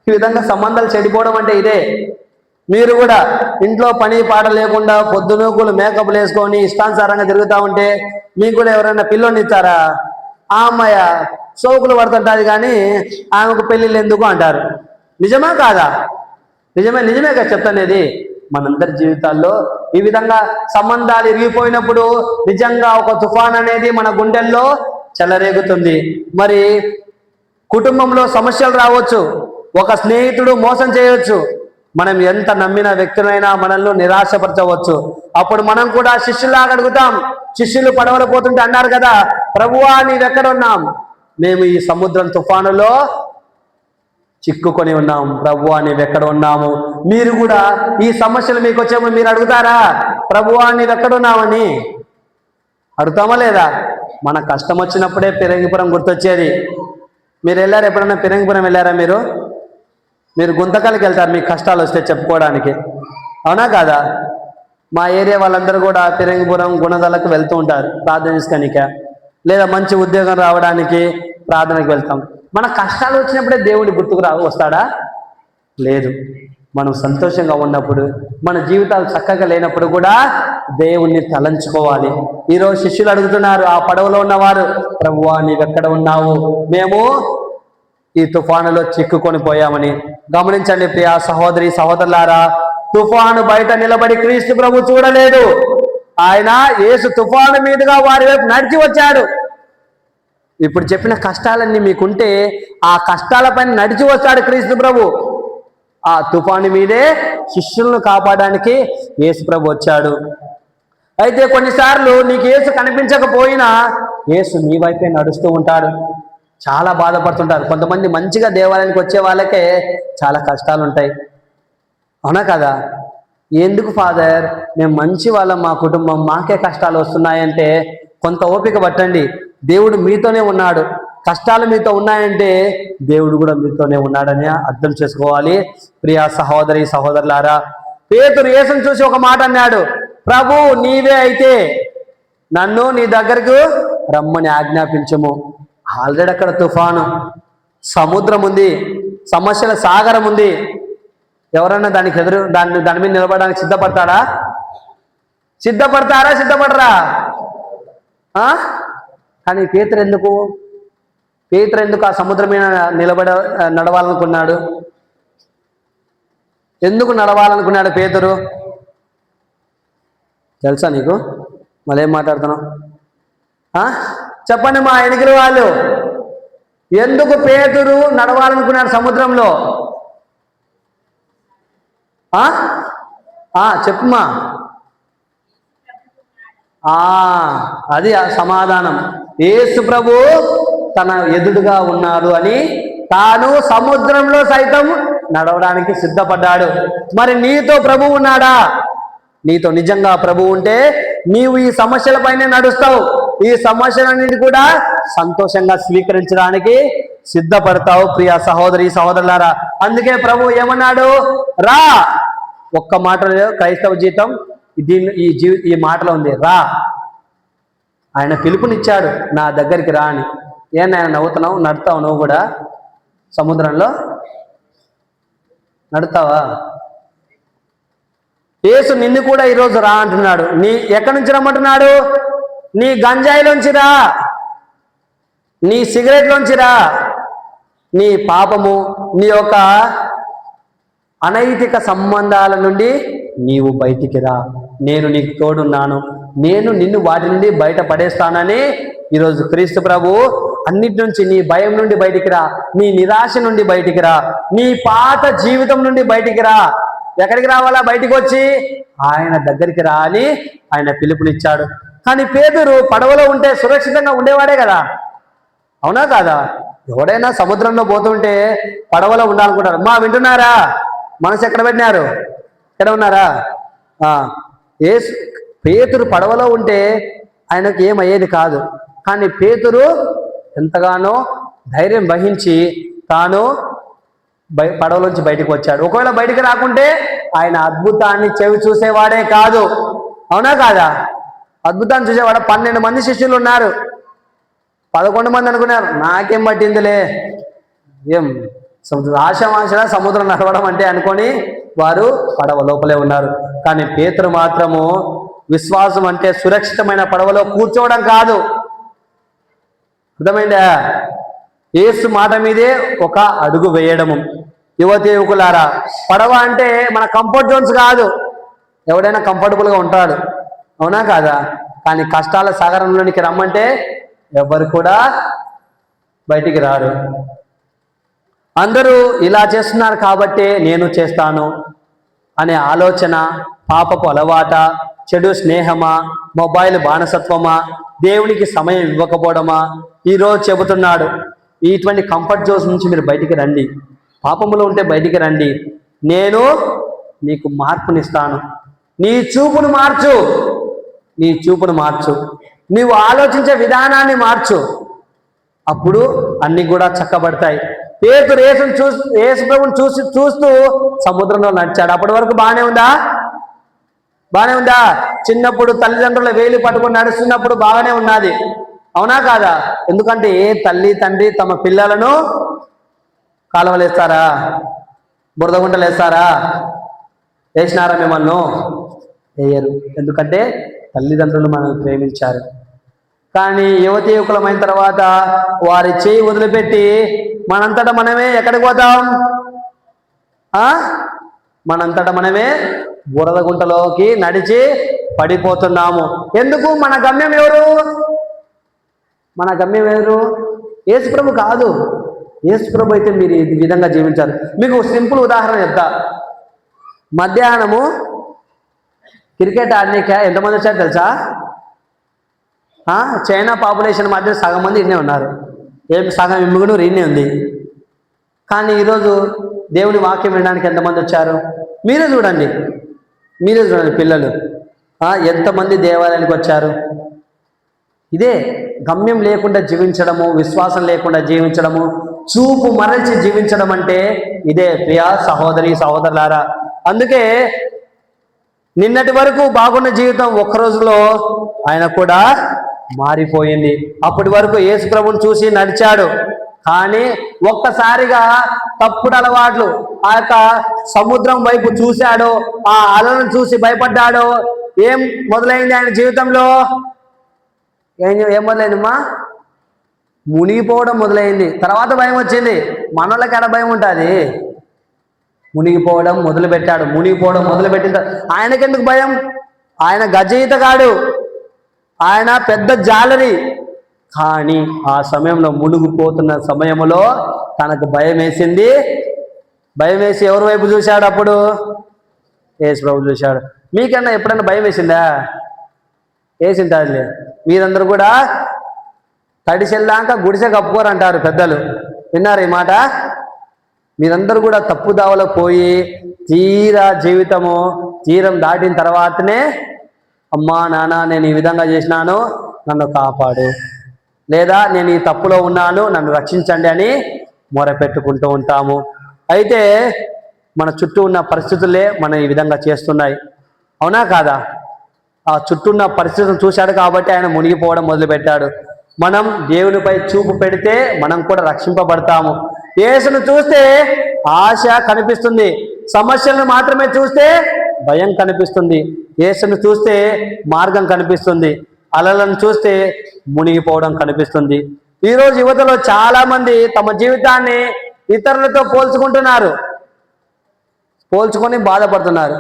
ఈ విధంగా సంబంధాలు చెడిపోవడం అంటే ఇదే. మీరు కూడా ఇంట్లో పని పాట లేకుండా పొద్దునూకులు మేకప్లు వేసుకొని ఇష్టానుసారంగా తిరుగుతూ ఉంటే మీకు కూడా ఎవరైనా పిల్లోని ఇస్తారా? ఆ అమ్మాయ సోకులు పడుతుంటుంది కానీ ఆమెకు పెళ్ళిళ్ళు ఎందుకు అంటారు. నిజమా కాదా? నిజమే కదా చెప్తానేది. మనందరి జీవితాల్లో ఈ విధంగా సంబంధాలు ఇరిగిపోయినప్పుడు నిజంగా ఒక తుఫాన్ అనేది మన గుండెల్లో చెలరేగుతుంది. మరి కుటుంబంలో సమస్యలు రావచ్చు, ఒక స్నేహితుడు మోసం చేయవచ్చు, మనం ఎంత నమ్మిన వ్యక్తులైనా మనల్ని నిరాశపరచవచ్చు. అప్పుడు మనం కూడా శిష్యులాగా అడుగుతాం. శిష్యులు పడవలు పోతుంటే అన్నారు కదా, ప్రభువా నీవెక్కడున్నాం? మేము ఈ సముద్రం తుఫానులో చిక్కుకొని ఉన్నాం, ప్రభువా నీవెక్కడ ఉన్నాము? మీరు కూడా ఈ సమస్యలు మీకు వచ్చేప్పుడు మీరు అడుగుతారా? ప్రభువా నీవెక్కడున్నామని అడుగుతామా లేదా? మన కష్టం వచ్చినప్పుడే పిరంగిపురం గుర్తొచ్చేది. మీరు వెళ్ళారు ఎప్పుడన్నా? పిరంగిపురం వెళ్ళారా మీరు గుంతకల్కి వెళ్తారు మీకు కష్టాలు వస్తే చెప్పుకోవడానికి. అవునా కాదా? మా ఏరియా వాళ్ళందరూ కూడా పిరంగిపురం గుణదలకు వెళ్తూ ఉంటారు ప్రార్థన చేసుకోనిక, లేదా మంచి ఉద్యోగం రావడానికి ప్రార్థనకు వెళ్తాం. మన కష్టాలు వచ్చినప్పుడే దేవుడి గుర్తుకు వస్తాడా? లేదు. మనం సంతోషంగా ఉన్నప్పుడు, మన జీవితాలు చక్కగా లేనప్పుడు కూడా దేవుణ్ణి తలంచుకోవాలి. ఈరోజు శిష్యులు అడుగుతున్నారు, ఆ పడవలో ఉన్నవారు, ప్రభువా నీవెక్కడ ఉన్నావు? మేము ఈ తుఫానులో చిక్కుకొని పోయామని. గమనించండి ప్రియ సహోదరి సహోదరులారా, తుఫాను బయట నిలబడి క్రీస్తు ప్రభు చూడలేదు. ఆయన యేసు తుఫాను మీదుగా వారి వైపు నడిచి వచ్చాడు. ఇప్పుడు చెప్పిన కష్టాలన్నీ మీకుంటే ఆ కష్టాలపైన నడిచి వచ్చాడు క్రీస్తు ప్రభు. ఆ తుఫాను మీదే శిష్యులను కాపాడడానికి యేసు ప్రభు వచ్చాడు. అయితే కొన్నిసార్లు నీకు యేసు కనిపించకపోయినా యేసు నీ వైపే నడుస్తూ ఉంటాడు. చాలా బాధపడుతుంటారు. కొంతమంది మంచిగా దేవాలయానికి వచ్చే వాళ్ళకే చాలా కష్టాలు ఉంటాయి. అవునా కదా? ఎందుకు ఫాదర్, మేము మంచి వాళ్ళం, మా కుటుంబం, మాకే కష్టాలు వస్తున్నాయంటే కొంత ఓపిక పట్టండి. దేవుడు మీతోనే ఉన్నాడు. కష్టాలు మీతో ఉన్నాయంటే దేవుడు కూడా మీతోనే ఉన్నాడని అర్థం చేసుకోవాలి. ప్రియా సహోదరి సహోదరులారా, పేతురు యేసును చూసి ఒక మాట అన్నాడు, ప్రభు నీవే అయితే నన్ను నీ దగ్గరకు రమ్మని ఆజ్ఞాపించము. ఆల్రెడీ అక్కడ తుఫాను, సముద్రం ఉంది, సమస్యల సాగరం ఉంది. ఎవరన్నా దాని మీద నిలబడడానికి సిద్ధపడతారా? సిద్ధపడరా? కానీ పేతురు ఎందుకు ఆ సముద్రం మీద నడవాలనుకున్నాడు? ఎందుకు నడవాలనుకున్నాడు పేతురు? తెలుసా నీకు? మళ్ళీ ఏం మాట్లాడుతున్నావు? చెప్పండి మా ఎనికిల వాళ్ళు, ఎందుకు పేతురు నడవాలనుకున్నాడు సముద్రంలో? చెప్పుమా. అది సమాధానం. యేసు ప్రభు తన ఎదురుగా ఉన్నాడు అని తాను సముద్రంలో సైతం నడవడానికి సిద్ధపడ్డాడు. మరి నీతో ప్రభు ఉన్నాడా? నీతో నిజంగా ప్రభు ఉంటే నీవు ఈ సమస్యలపైనే నడుస్తావు. ఈ సమస్యలన్నిటి కూడా సంతోషంగా స్వీకరించడానికి సిద్ధపడతావు. ప్రియ సహోదరి సహోదరులారా, అందుకే ప్రభు ఏమన్నాడు? రా. ఒక్క మాటలో క్రైస్తవ జీవితం ఈ మాటలో ఉంది, రా. ఆయన పిలుపునిచ్చాడు, నా దగ్గరికి రా అని. ఏం నాయన నవ్వుతున్నావు? నడుతావు నువ్వు కూడా సముద్రంలో నడుతావా? యేసు నిన్ను కూడా ఈరోజు రా అంటున్నాడు. నీ ఎక్కడి నుంచి రమ్మంటున్నాడు? నీ గంజాయిలోంచి రా, నీ సిగరెట్లోంచి రా, నీ పాపము, నీ యొక్క అనైతిక సంబంధాల నుండి నీవు బయటికి రా. నేను నీకు తోడున్నాను, నేను నిన్ను వాటి నుండి బయట పడేస్తానని ఈరోజు క్రీస్తు ప్రభు అన్నిటి నుంచి, నీ భయం నుండి బయటికి రా, నీ నిరాశ నుండి బయటికి రా, నీ పాత జీవితం నుండి బయటికి రా. ఎక్కడికి రావాలా? బయటికి వచ్చి ఆయన దగ్గరికి రా అని ఆయన పిలుపునిచ్చాడు. కానీ పేతురు పడవలో ఉంటే సురక్షితంగా ఉండేవాడే కదా, అవునా కాదా? ఎవడైనా సముద్రంలో పోతుంటే పడవలో ఉండాలనుకుంటారు. వింటున్నారా? మనసు ఎక్కడ పెట్టినారు? ఎక్కడ ఉన్నారా? పేతురు పడవలో ఉంటే ఆయనకు ఏమయ్యేది కాదు. కానీ పేతురు ఎంతగానో ధైర్యం వహించి తాను పడవలోంచి బయటకు వచ్చాడు. ఒకవేళ బయటికి రాకుంటే ఆయన అద్భుతాన్ని చెవి చూసేవాడే కాదు, అవునా కాదా? అద్భుతాన్ని చూసేవాడు. 12 మంది శిష్యులు ఉన్నారు, 11 మంది అనుకున్నారు నాకేం పట్టిందిలే, ఏం ఆశమాశలా సముద్రం నడవడం అంటే అనుకొని వారు పడవ లోపలే ఉన్నారు. కానీ పేతురు మాత్రము విశ్వాసం అంటే సురక్షితమైన పడవలో కూర్చోవడం కాదు, అర్థమైందా? యేసు మాట మీదే ఒక అడుగు వేయడము. యువతి యువకులారా, పడవ అంటే మన కంఫర్ట్ జోన్స్ కాదు. ఎవడైనా కంఫర్టబుల్గా ఉంటాడు, అవునా కాదా? కానీ కష్టాల సాగరంలోనికి రమ్మంటే ఎవరు కూడా బయటికి రారు. అందరూ ఇలా చేస్తున్నారు కాబట్టి నేను చేస్తాను అనే ఆలోచన, పాపపు అలవాట, చెడు స్నేహమా, మొబైల్ బానిసత్వమా, దేవునికి సమయం ఇవ్వకపోవడమా? ఈరోజు చెబుతున్నాడు, ఇటువంటి కంఫర్ట్ జోన్స్ నుంచి మీరు బయటికి రండి, పాపములో ఉంటే బయటికి రండి, నేను నీకు మార్పునిస్తాను. నీ చూపును మార్చు, నీ చూపును మార్చు, నీవు ఆలోచించే విధానాన్ని మార్చు, అప్పుడు అన్ని కూడా చక్కబడతాయి. పేతురు యేసు ప్రభువుని చూస్తూ సముద్రంలో నడిచాడు. అప్పటి వరకు బాగానే ఉందా? బాగానే ఉందా? చిన్నప్పుడు తల్లిదండ్రుల వేలు పట్టుకొని నడుస్తున్నప్పుడు బాగానే ఉన్నది, అవునా కాదా? ఎందుకంటే ఏ తల్లి తండ్రి తమ పిల్లలను కాలువలు వేస్తారా? బురద గుంటలు వేస్తారా? వేసినారా మిమ్మల్ని? వేయరు. ఎందుకంటే తల్లిదండ్రులు మనల్ని ప్రేమించారు. కానీ యువతి యువకులమైన తర్వాత వారి చేయి వదిలిపెట్టి మనంతటా మనమే ఎక్కడికి పోతాం? మనంతటా మనమే బురద గుంటలోకి నడిచి పడిపోతున్నాము. ఎందుకు? మన గమ్యం ఎవరు? మన గమ్యం ఎవరు? యేసు ప్రభు కాదు. యేసు ప్రభు అయితే మీరు ఈ విధంగా జీవించారు. మీకు సింపుల్ ఉదాహరణ చెప్తా. మధ్యాహ్నము క్రికెట్ ఆడనీక ఎంతమంది వచ్చారు తెలుసా? చైనా పాపులేషన్ మధ్య సగం మంది ఇన్నే ఉన్నారు, సగం ఇమ్ముగునూరు ఇన్నే ఉంది. కానీ ఈరోజు దేవుని వాక్యం వినడానికి ఎంతమంది వచ్చారు? మీరే చూడండి పిల్లలు ఎంతమంది దేవాలయానికి వచ్చారు. ఇదే గమ్యం లేకుండా జీవించడము, విశ్వాసం లేకుండా జీవించడము, చూపు మరల్చి జీవించడం అంటే ఇదే ప్రియా సహోదరి సహోదరులారా. అందుకే నిన్నటి వరకు బాగున్న జీవితం ఒక్క రోజులో ఆయన కూడా మారిపోయింది. అప్పటి వరకు యేసు ప్రభువుని చూసి నడిచాడు, కానీ ఒక్కసారిగా తప్పుడు అలవాట్లు, ఆ యొక్క సముద్రం వైపు చూశాడు, ఆ అలను చూసి భయపడ్డాడు. ఏం మొదలైంది ఆయన జీవితంలో? ఏం మొదలైందమ్మా? మునిగిపోవడం మొదలైంది. తర్వాత భయం వచ్చింది. మనోళ్ళకి ఎక్కడ భయం ఉంటుంది? మునిగిపోవడం మొదలుపెట్టాడు. మునిగిపోవడం మొదలుపెట్టిన ఆయనకెందుకు భయం? ఆయన గజయితగాడు, ఆయన పెద్ద జాలరి. కానీ ఆ సమయంలో మునిగిపోతున్న సమయంలో తనకు భయం వేసింది. భయం వేసి ఎవరి వైపు చూశాడు? అప్పుడు యేసు ప్రభు చూశాడు. మీకన్నా ఎప్పుడన్నా భయం వేసిందా? వేసింటారులే. మీరందరూ కూడా తడిసెల్లాక గుడిసె కప్పుకోరు అంటారు పెద్దలు, విన్నారు ఈ మాట? మీరందరూ కూడా తప్పుదావలో పోయి తీరం దాటిన తర్వాతనే అమ్మా నాన్న నేను ఈ విధంగా చేసినాను, నన్ను కాపాడు, లేదా నేను ఈ తప్పులో ఉన్నాను, నన్ను రక్షించండి అని మొరపెట్టుకుంటూ ఉంటాము. అయితే మన చుట్టూ ఉన్న పరిస్థితులే మనం ఈ విధంగా చేస్తున్నాయి, అవునా కాదా? ఆ చుట్టూ ఉన్న పరిస్థితులను చూశాడు కాబట్టి ఆయన మునిగిపోవడం మొదలుపెట్టాడు. మనం దేవునిపై చూపు పెడితే మనం కూడా రక్షింపబడతాము. యేసును చూస్తే ఆశ కనిపిస్తుంది, సమస్యలను మాత్రమే చూస్తే భయం కనిపిస్తుంది. యేసును చూస్తే మార్గం కనిపిస్తుంది, అలలను చూస్తే మునిగిపోవడం కనిపిస్తుంది. ఈరోజు యువతలో చాలా మంది తమ జీవితాన్ని ఇతరులతో పోల్చుకొని బాధపడుతున్నారు.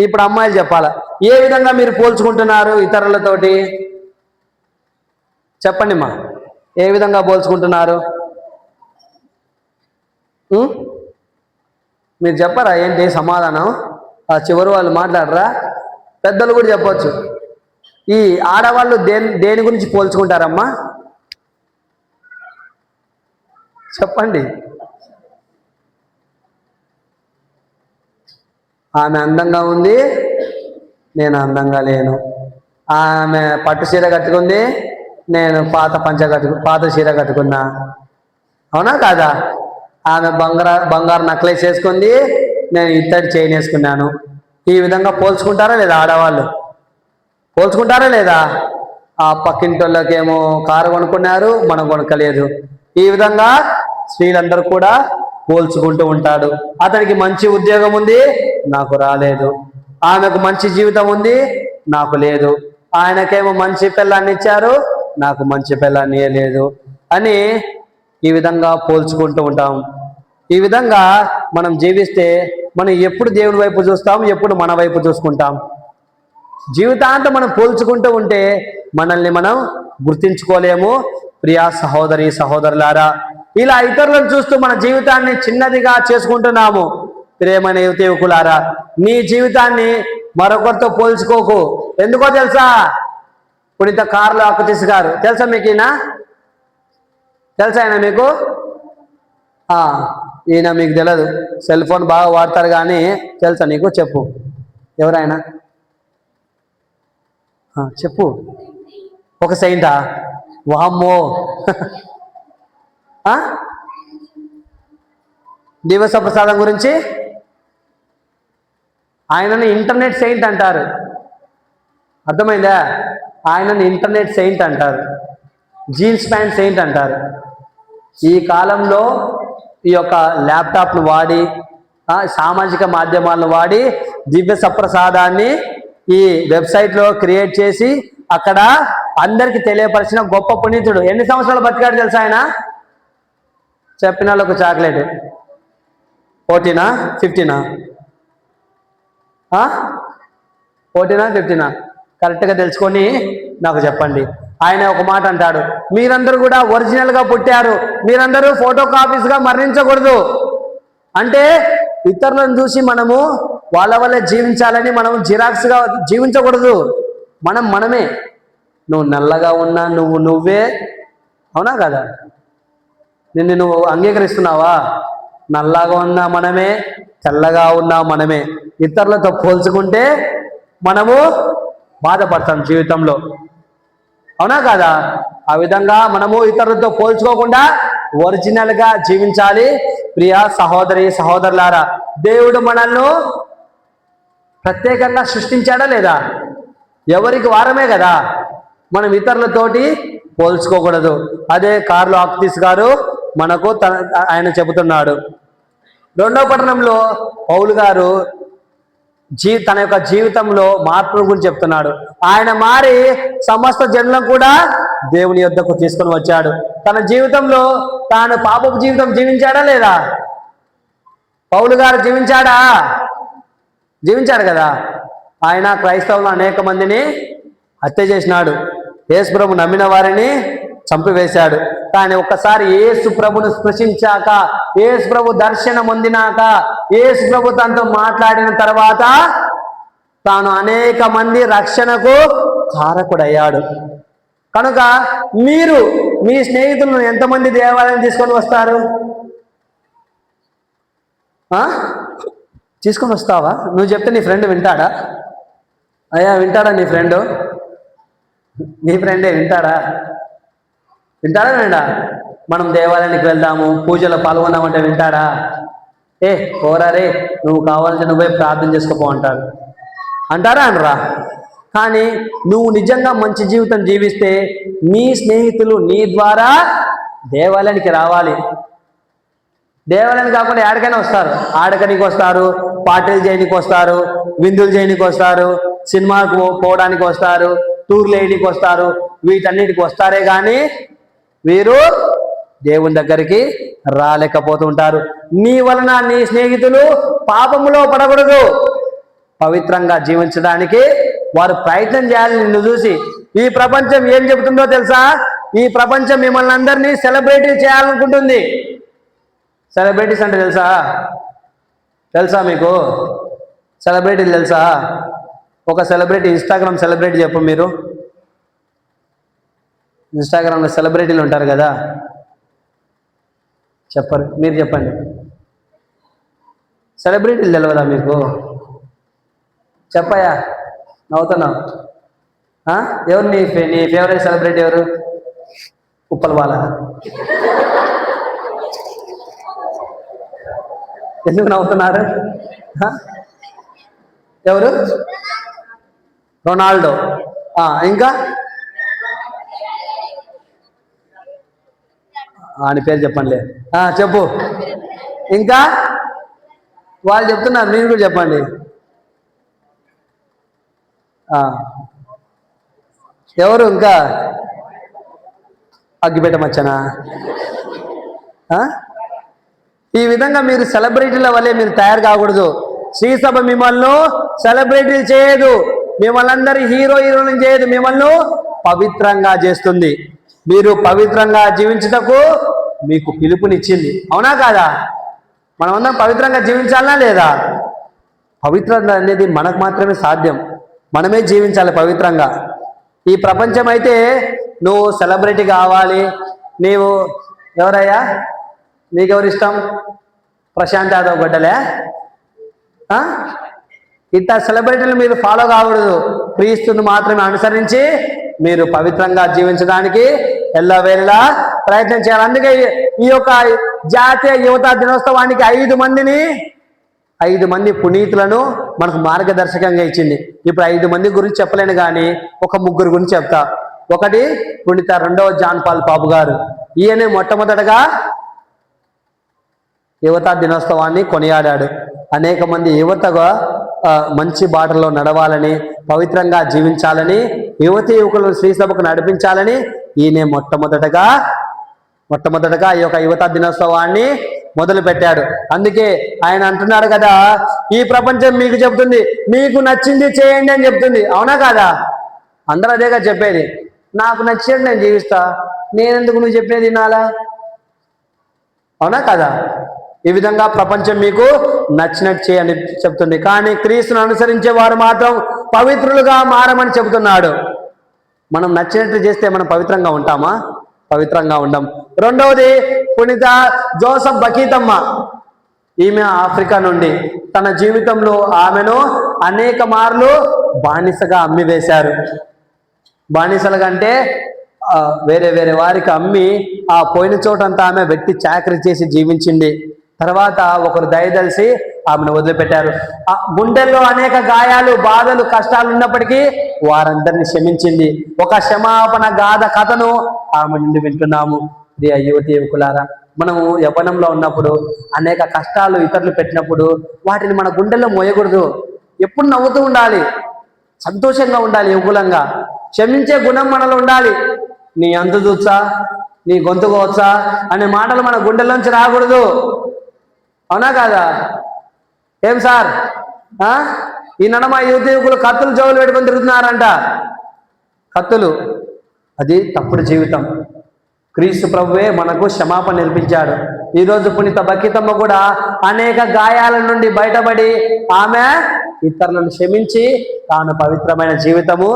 ఇప్పుడు అమ్మాయిలు చెప్పాలా, ఏ విధంగా మీరు పోల్చుకుంటున్నారు ఇతరులతోటి? చెప్పండి మా, ఏ విధంగా పోల్చుకుంటున్నారు? మీరు చెప్పరా ఏంటి సమాధానం? ఆ చివరి వాళ్ళు మాట్లాడరా? పెద్దలు కూడా చెప్పవచ్చు. ఈ ఆడవాళ్ళు దేని గురించి పోల్చుకుంటారమ్మా? చెప్పండి. ఆమె అందంగా ఉంది, నేను అందంగా లేను. ఆమె పట్టు చీర కట్టుకుంది, నేను పాత చీర కట్టుకున్నా. అవునా కాదా? ఆమె బంగారు నెక్లెస్ వేసుకుంది, నేను ఇత్తడి చైన్ వేసుకున్నాను. ఈ విధంగా పోల్చుకుంటారా లేదా? ఆడవాళ్ళు పోల్చుకుంటారా లేదా? ఆ పక్కింటోళ్ళకేమో కారు కొనుక్కున్నారు, మనం కొనుక్కలేదు. ఈ విధంగా స్త్రీలందరూ కూడా పోల్చుకుంటూ ఉంటాడు. అతనికి మంచి ఉద్యోగం ఉంది, నాకు రాలేదు. ఆమెకు మంచి జీవితం ఉంది, నాకు లేదు. ఆయనకేమో మంచి పిల్లాన్ని ఇచ్చారు, నాకు మంచి పిల్లాన్ని లేదు అని ఈ విధంగా పోల్చుకుంటూ ఉంటాం. ఈ విధంగా మనం జీవిస్తే మనం ఎప్పుడు దేవుని వైపు చూస్తాం, ఎప్పుడు మన వైపు చూసుకుంటాం? జీవితాంతం మనం పోల్చుకుంటూ ఉంటే మనల్ని మనం గుర్తించుకోలేము. ప్రియా సహోదరి సహోదరులారా, ఇలా ఇతరులను చూస్తూ మన జీవితాన్ని చిన్నదిగా చేసుకుంటున్నాము. ప్రియమైన యువకులారా, నీ జీవితాన్ని మరొకరితో పోల్చుకోకు. ఎందుకో తెలుసా? పునీత కార్లో అక్వతీస్ గారు తెలుసా మీకు? తెలుసా ఆయన మీకు? ఈయన మీకు తెలియదు, సెల్ ఫోన్ బాగా వాడతారు కానీ తెలుసా నీకు? చెప్పు, ఎవరైనా చెప్పు. ఒక సెయింటా? వామ్మో! దివస ప్రసాదం గురించి ఆయనని ఇంటర్నెట్ సెయింట్ అంటారు. అర్థమైందా? ఆయనని ఇంటర్నెట్ సెయింట్ అంటారు, జీన్స్ ప్యాంట్ సెయింట్ అంటారు. ఈ కాలంలో ఈ యొక్క ల్యాప్టాప్ను వాడి, సామాజిక మాధ్యమాలను వాడి దివ్య సప్రసాదాన్ని ఈ వెబ్సైట్లో క్రియేట్ చేసి అక్కడ అందరికి తెలియపరిచిన గొప్ప పునీతుడు. ఎన్ని సంవత్సరాలు బతికాడు తెలుసా ఆయన? చెప్పిన వాళ్ళకు చాక్లెట్ 14 15 14 15 కరెక్ట్గా తెలుసుకొని నాకు చెప్పండి. ఆయన ఒక మాట అంటాడు, మీరందరూ కూడా ఒరిజినల్గా పుట్టారు, మీరందరూ ఫోటో కాపీస్గా మరణించకూడదు. అంటే ఇతరులను చూసి మనము వాళ్ళ వల్ల జీవించాలని మనం జిరాక్స్గా జీవించకూడదు. మనమే. నువ్వు నల్లగా ఉన్నా నువ్వే. అవునా కదా? నువ్వు అంగీకరిస్తున్నావా? నల్లగా ఉన్నా మనమే, తెల్లగా ఉన్నా మనమే. ఇతరులతో పోల్చుకుంటే మనము బాధపడతాం జీవితంలో. అవునా కదా? ఆ విధంగా మనము ఇతరులతో పోల్చుకోకుండా ఒరిజినల్గా జీవించాలి. ప్రియ సహోదరి సహోదరులారా, దేవుడు మనల్ని ప్రత్యేకంగా సృష్టించాడా లేదా? ఎవరికి వారమే కదా. మనం ఇతరులతోటి పోల్చుకోకూడదు. అదే కార్లో అక్వతీస్ గారు మనకు ఆయన చెబుతున్నాడు. రెండవ పట్టణంలో పౌలు గారు తన యొక్క జీవితంలో మార్పుల గురించి చెప్తున్నాడు. ఆయన మారి సమస్త జనులను కూడా దేవుని యొద్దకు తీసుకొని వచ్చాడు. తన జీవితంలో తాను పాపపు జీవితం జీవించాడా లేదా? పౌలు గారు జీవించాడు కదా. ఆయన క్రైస్తవులు అనేక మందిని హత్య చేసినాడు. యేసు ప్రభు నమ్మిన వారిని చంపివేశాడు. కానీ ఒక్కసారి యేసు ప్రభును స్పృశించాక, యేసు ప్రభు దర్శనం పొందినాక, యేసు ప్రభు తనతో మాట్లాడిన తర్వాత తాను అనేక మంది రక్షణకు కారకుడయ్యాడు. కనుక మీరు మీ స్నేహితులను ఎంతమంది దేవాలయం తీసుకొని వస్తారు? తీసుకొని వస్తావా? నువ్వు చెప్తే నీ ఫ్రెండ్ వింటాడా? అయ్యా వింటాడా నీ ఫ్రెండ్? నీ ఫ్రెండే వింటాడా? వింటా? మనం దేవాలయానికి వెళ్దాము, పూజలో పాల్గొన్నామంటే వింటాడా? పోరారే, నువ్వు కావాలంటే నువ్వే ప్రార్థన చేసుకోపో అంటారు. అంటారా అనరా? కానీ నువ్వు నిజంగా మంచి జీవితం జీవిస్తే నీ స్నేహితులు నీ ద్వారా దేవాలయానికి రావాలి. దేవాలయం కాకుండా ఎక్కడికైనా వస్తారు. ఆడకనికి వస్తారు, పార్టీలు చేయడానికి వస్తారు, విందులు చేయడానికి వస్తారు, సినిమాకు పోవడానికి వస్తారు, టూర్లు వేయడానికి వస్తారు. వీటన్నిటికి వస్తారే కానీ వీరు దేవుని దగ్గరికి రాలేకపోతుంటారు. నీ వలన నీ స్నేహితులు పాపములో పడకూడదు, పవిత్రంగా జీవించడానికి వారు ప్రయత్నం చేయాలి. నిన్ను చూసి ఈ ప్రపంచం ఏం చెబుతుందో తెలుసా? ఈ ప్రపంచం మిమ్మల్ని అందరినీ సెలబ్రిటీ చేయాలనుకుంటుంది. సెలబ్రిటీస్ అంటే తెలుసా మీకు? సెలబ్రిటీలు తెలుసా? ఒక సెలబ్రిటీ, ఇన్స్టాగ్రామ్ సెలబ్రిటీ చెప్పు. మీరు ఇన్స్టాగ్రామ్లో సెలబ్రిటీలు ఉంటారు కదా, చెప్పరు, మీరు చెప్పండి. సెలబ్రిటీలు తెలియదా మీకు? చెప్పయా, నవ్వుతున్నావు. ఎవరు నీ ఫేవరెట్ సెలబ్రిటీ ఎవరు? ఉప్పలవాల. ఎందుకు నవ్వుతున్నారు? ఎవరు? రొనాల్డో. ఇంకా అని పేరు చెప్పండి. చెప్పు. ఇంకా వాళ్ళు చెప్తున్నారు, మీరు కూడా చెప్పండి. ఎవరు ఇంకా? అగ్గిపెట్ట మచ్చనా? ఈ విధంగా మీరు సెలబ్రిటీల వల్లే మీరు తయారు కాకూడదు. శ్రీసభ మిమ్మల్ని సెలబ్రిటీలు చేయదు, మిమ్మల్ని అందరి హీరోయిన్లు చేయదు, మిమ్మల్ని పవిత్రంగా చేస్తుంది. మీరు పవిత్రంగా జీవించుటకు మీకు పిలుపునిచ్చింది. అవునా కాదా? మనమందరం పవిత్రంగా జీవించాలా లేదా? పవిత్రత అనేది మనకు మాత్రమే సాధ్యం. మనమే జీవించాలి పవిత్రంగా. ఈ ప్రపంచం అయితే నువ్వు సెలబ్రిటీ కావాలి. నీవు ఎవరయ్యా? నీకెవరు ఇష్టం? ప్రశాంత్ యాదవ్ గొడ్డలే? ఇట్లా సెలబ్రిటీలు మీరు ఫాలో కాకూడదు. క్రీస్తుని మాత్రమే అనుసరించి మీరు పవిత్రంగా జీవించడానికి ఎల్లవేళలా ప్రయత్నం చేయాలి. అందుకే ఈ యొక్క జాతీయ యువతా దినోత్సవానికి 5 మంది పునీతులను మనకు మార్గదర్శకంగా ఇచ్చింది. ఇప్పుడు 5 మంది గురించి చెప్పలేను కానీ ఒక 3 గురించి చెప్తా. ఒకటి పునీత 2వ జాన్ పాల్ పాపు గారు. ఈయనే మొట్టమొదటగా యువతా దినోత్సవాన్ని కొనియాడాడు. అనేక మంది యువతగా మంచి బాటలో నడవాలని, పవిత్రంగా జీవించాలని, యువకులను శ్రీసభకు నడిపించాలని ఈయనే మొట్టమొదటగా ఈ యొక్క యువతా దినోత్సవాన్ని మొదలు పెట్టాడు. అందుకే ఆయన అంటున్నాడు కదా, ఈ ప్రపంచం మీకు చెప్తుంది, మీకు నచ్చింది చేయండి అని చెప్తుంది. అవునా కాదా? అందరూ అదేగా చెప్పేది. నాకు నచ్చినట్టు నేను జీవిస్తా, నేనెందుకు నువ్వు చెప్పేది వినాలా? అవునా కదా? ఈ విధంగా ప్రపంచం మీకు నచ్చినట్టు చేయని చెప్తుంది. కానీ క్రీస్తును అనుసరించే వారు మాత్రం పవిత్రులుగా మారమని చెబుతున్నాడు. మనం నచ్చినట్టు చేస్తే మనం పవిత్రంగా ఉంటామా? పవిత్రంగా ఉండం. రెండవది పునీత జోసెఫ్ బకీతమ్మ. ఈమె ఆఫ్రికా నుండి తన జీవితంలో ఆమెను అనేక మార్లు బానిసగా అమ్మివేశారు. బానిసలుగా అంటే వేరే వారికి అమ్మి ఆ పోయిన చోటంతా ఆమె వ్యక్తి చాకరీ చేసి జీవించింది. తర్వాత ఒకరు దయదలిసి ఆమెను వదిలిపెట్టారు. ఆ గుండెల్లో అనేక గాయాలు, బాధలు, కష్టాలు ఉన్నప్పటికీ వారందరినీ క్షమించింది. ఒక క్షమాపణ గాథ కథను ఆమె నుండి వింటున్నాము. ప్రియ యువతి యువకులారా, మనము యవ్వనంలో ఉన్నప్పుడు అనేక కష్టాలు ఇతరులు పెట్టినప్పుడు వాటిని మన గుండెల్లో మోయకూడదు. ఎప్పుడు నవ్వుతూ ఉండాలి, సంతోషంగా ఉండాలి, యువకులంగా క్షమించే గుణం మనలో ఉండాలి. నీ అంతు చూచా, నీ గొంతు కోవచ్చా అనే మాటలు మన గుండెల్లోంచి రాకూడదు. అవునా కాదా? ఏం సార్, ఈ నడమ యువత యువకులు కత్తులు చెవులు పెట్టుకొని తిరుగుతున్నారంట. కత్తులు, అది తప్పుడు జీవితం. క్రీస్తు ప్రభువే మనకు క్షమాపణ నేర్పించాడు. ఈరోజు పునీత బకీతమ్మ కూడా అనేక గాయాల నుండి బయటపడి ఆమె ఇతరులను క్షమించి తాను పవిత్రమైన జీవితము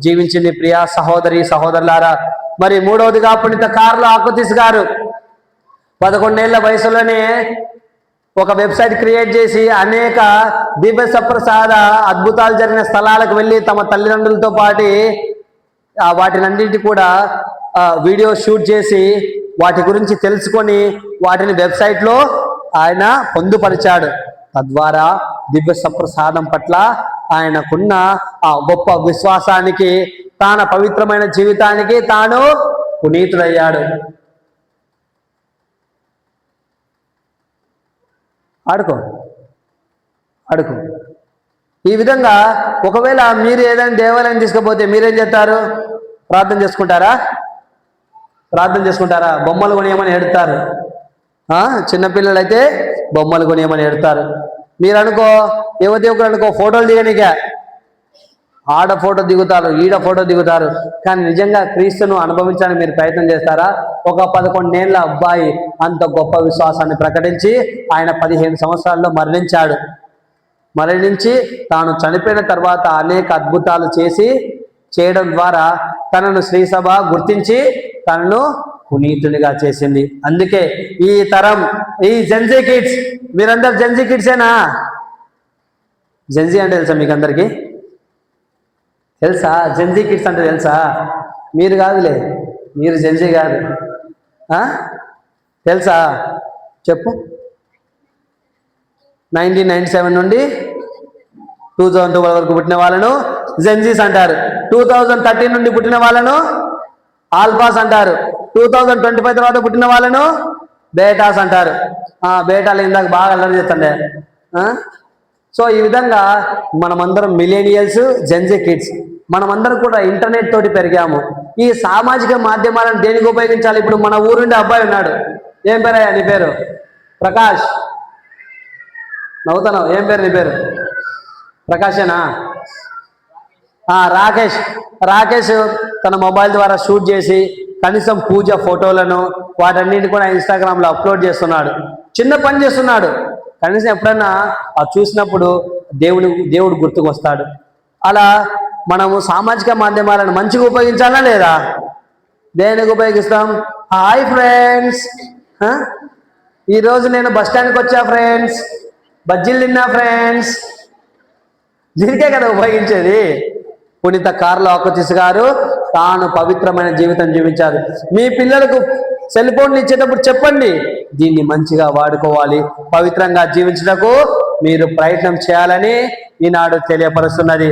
జీవించింది. ప్రియా సహోదరి సహోదరులారా, మరి మూడవదిగా పునీత కార్లో అక్వితిస్ గారు 11 ఏళ్ల వయసులోనే ఒక వెబ్సైట్ క్రియేట్ చేసి అనేక దివ్య సప్రసాద అద్భుతాలు జరిగిన స్థలాలకు వెళ్ళి తమ తల్లిదండ్రులతో పాటు వాటినన్నింటి కూడా వీడియో షూట్ చేసి వాటి గురించి తెలుసుకొని వాటిని వెబ్సైట్లో ఆయన పొందుపరిచాడు. తద్వారా దివ్య సప్రసాదం పట్ల ఆయనకున్న ఆ గొప్ప విశ్వాసానికి, తాన పవిత్రమైన జీవితానికి తాను పునీతుడయ్యాడు. ఆడుకో అడుగు. ఈ విధంగా ఒకవేళ మీరు ఏదైనా దేవాలయం తీసుకుపోతే మీరేం చేస్తారు? ప్రార్థన చేసుకుంటారా? బొమ్మలు కొనియమని ఎడతారు. చిన్నపిల్లలు అయితే బొమ్మలు కొనియమని ఎడతారు. మీరు అనుకో యువతి ఒకరు అనుకో ఫోటోలు దిగనిక ఆడ ఫోటో దిగుతారు, ఈడ ఫోటో దిగుతారు. కానీ నిజంగా క్రీస్తును అనుభవించడానికి మీరు ప్రయత్నం చేస్తారా? ఒక 11 ఏళ్ల అబ్బాయి అంత గొప్ప విశ్వాసాన్ని ప్రకటించి ఆయన 15 సంవత్సరాల్లో మరణించి తాను చనిపోయిన తర్వాత అనేక అద్భుతాలు చేయడం ద్వారా తనను శ్రీసభ గుర్తించి తనను పునీతునిగా చేసింది. అందుకే ఈ తరం, ఈ జెన్జీ కిడ్స్, మీరందరూ జెన్జీ కిడ్సేనా? జెన్జీ అంటే తెలుసా మీకు అందరికీ? తెలుసా జెన్జీ కిడ్స్ అంటే తెలుసా? మీరు కాదులే, మీరు జెన్జీ కాదు. తెలుసా? చెప్పు. 1997 నుండి 2012 వరకు పుట్టిన వాళ్ళను జెన్జీస్ అంటారు. 2013 నుండి పుట్టిన వాళ్ళను ఆల్ఫాస్ అంటారు. 2025 తర్వాత పుట్టిన వాళ్ళను బేటాస్ అంటారు. బేటాలు ఇందాక బాగా అల్లరి చేస్తుండే. సో ఈ విధంగా మనమందరం మిలేనియల్స్, జెన్జీ కిడ్స్, మనమందరం కూడా ఇంటర్నెట్ తోటి పెరిగాము. ఈ సామాజిక మాధ్యమాలను దేనికి ఉపయోగించాలి? ఇప్పుడు మన ఊరుండే అబ్బాయి ఉన్నాడు. ఏం పేరయ్యా నీ పేరు? ప్రకాష్. నవ్వుతున్నావు. ఏం పేరు నీ పేరు? ప్రకాశేనా? రాకేష్ తన మొబైల్ ద్వారా షూట్ చేసి కనీసం పూజ ఫోటోలను వాటన్నింటిని కూడా ఇన్స్టాగ్రామ్లో అప్లోడ్ చేస్తున్నాడు. చిన్న పని చేస్తున్నాడు. కనీసం ఎప్పుడన్నా చూసినప్పుడు దేవుడు గుర్తుకు వస్తాడు. అలా మనము సామాజిక మాధ్యమాలను మంచిగా ఉపయోగించాలా లేదా? దేనికి ఉపయోగిస్తాం? హాయ్ ఫ్రెండ్స్, ఈరోజు నేను బస్ స్టాండ్కి వచ్చా ఫ్రెండ్స్, బజ్జీలు తిన్నా ఫ్రెండ్స్, దీనికే కదా ఉపయోగించేది. పునీత కార్లో అక్వతీస్ గారు తాను పవిత్రమైన జీవితం జీవించారు. మీ పిల్లలకు సెల్ ఫోన్లు ఇచ్చేటప్పుడు చెప్పండి, దీన్ని మంచిగా వాడుకోవాలి, పవిత్రంగా జీవించడానికి మీరు ప్రయత్నం చేయాలని ఈనాడు తెలియపరుస్తున్నది.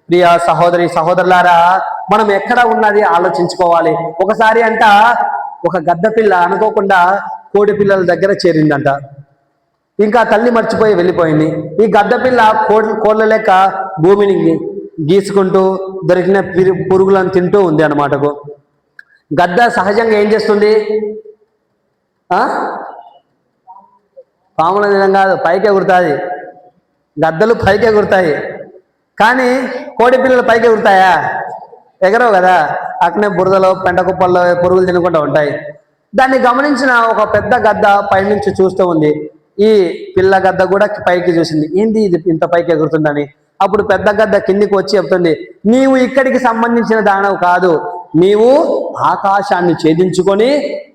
ప్రియ సహోదరులారా, మనం ఎక్కడ ఉన్నది ఆలోచించుకోవాలి. ఒకసారి ఒక గద్ద పిల్ల అనుకోకుండా కోడి పిల్లల దగ్గర చేరిందంట. ఇంకా తల్లి మర్చిపోయి వెళ్ళిపోయింది. ఈ గద్ద పిల్ల కోళ్ళ లెక్క భూమిని గీసుకుంటూ దొరికిన పురుగులను తింటూ ఉంది అన్నమాటకు. గద్ద సహజంగా ఏం చేస్తుంది? పాముల నిజం కాదు, పైకి ఎగురుతుంది. గద్దలు పైకి ఎగురుతాయి, కానీ కోడి పిల్లలు పైకి ఎగురుతాయా? ఎగరవు కదా. అక్కడే బురదలో పెంట కుప్పల్లో పురుగులు తినకుండా ఉంటాయి. దాన్ని గమనించిన ఒక పెద్ద గద్ద పైనుంచి చూస్తూ ఉంది. ఈ పిల్ల గద్ద కూడా పైకి చూసింది, ఏంది ఇది ఇంత పైకి ఎగురుతుందని. అప్పుడు పెద్ద గద్ద కిందికి వచ్చి చెప్తుంది, నీవు ఇక్కడికి సంబంధించిన దానవు కాదు, నీవు ఆకాశాన్ని ఛేదించుకొని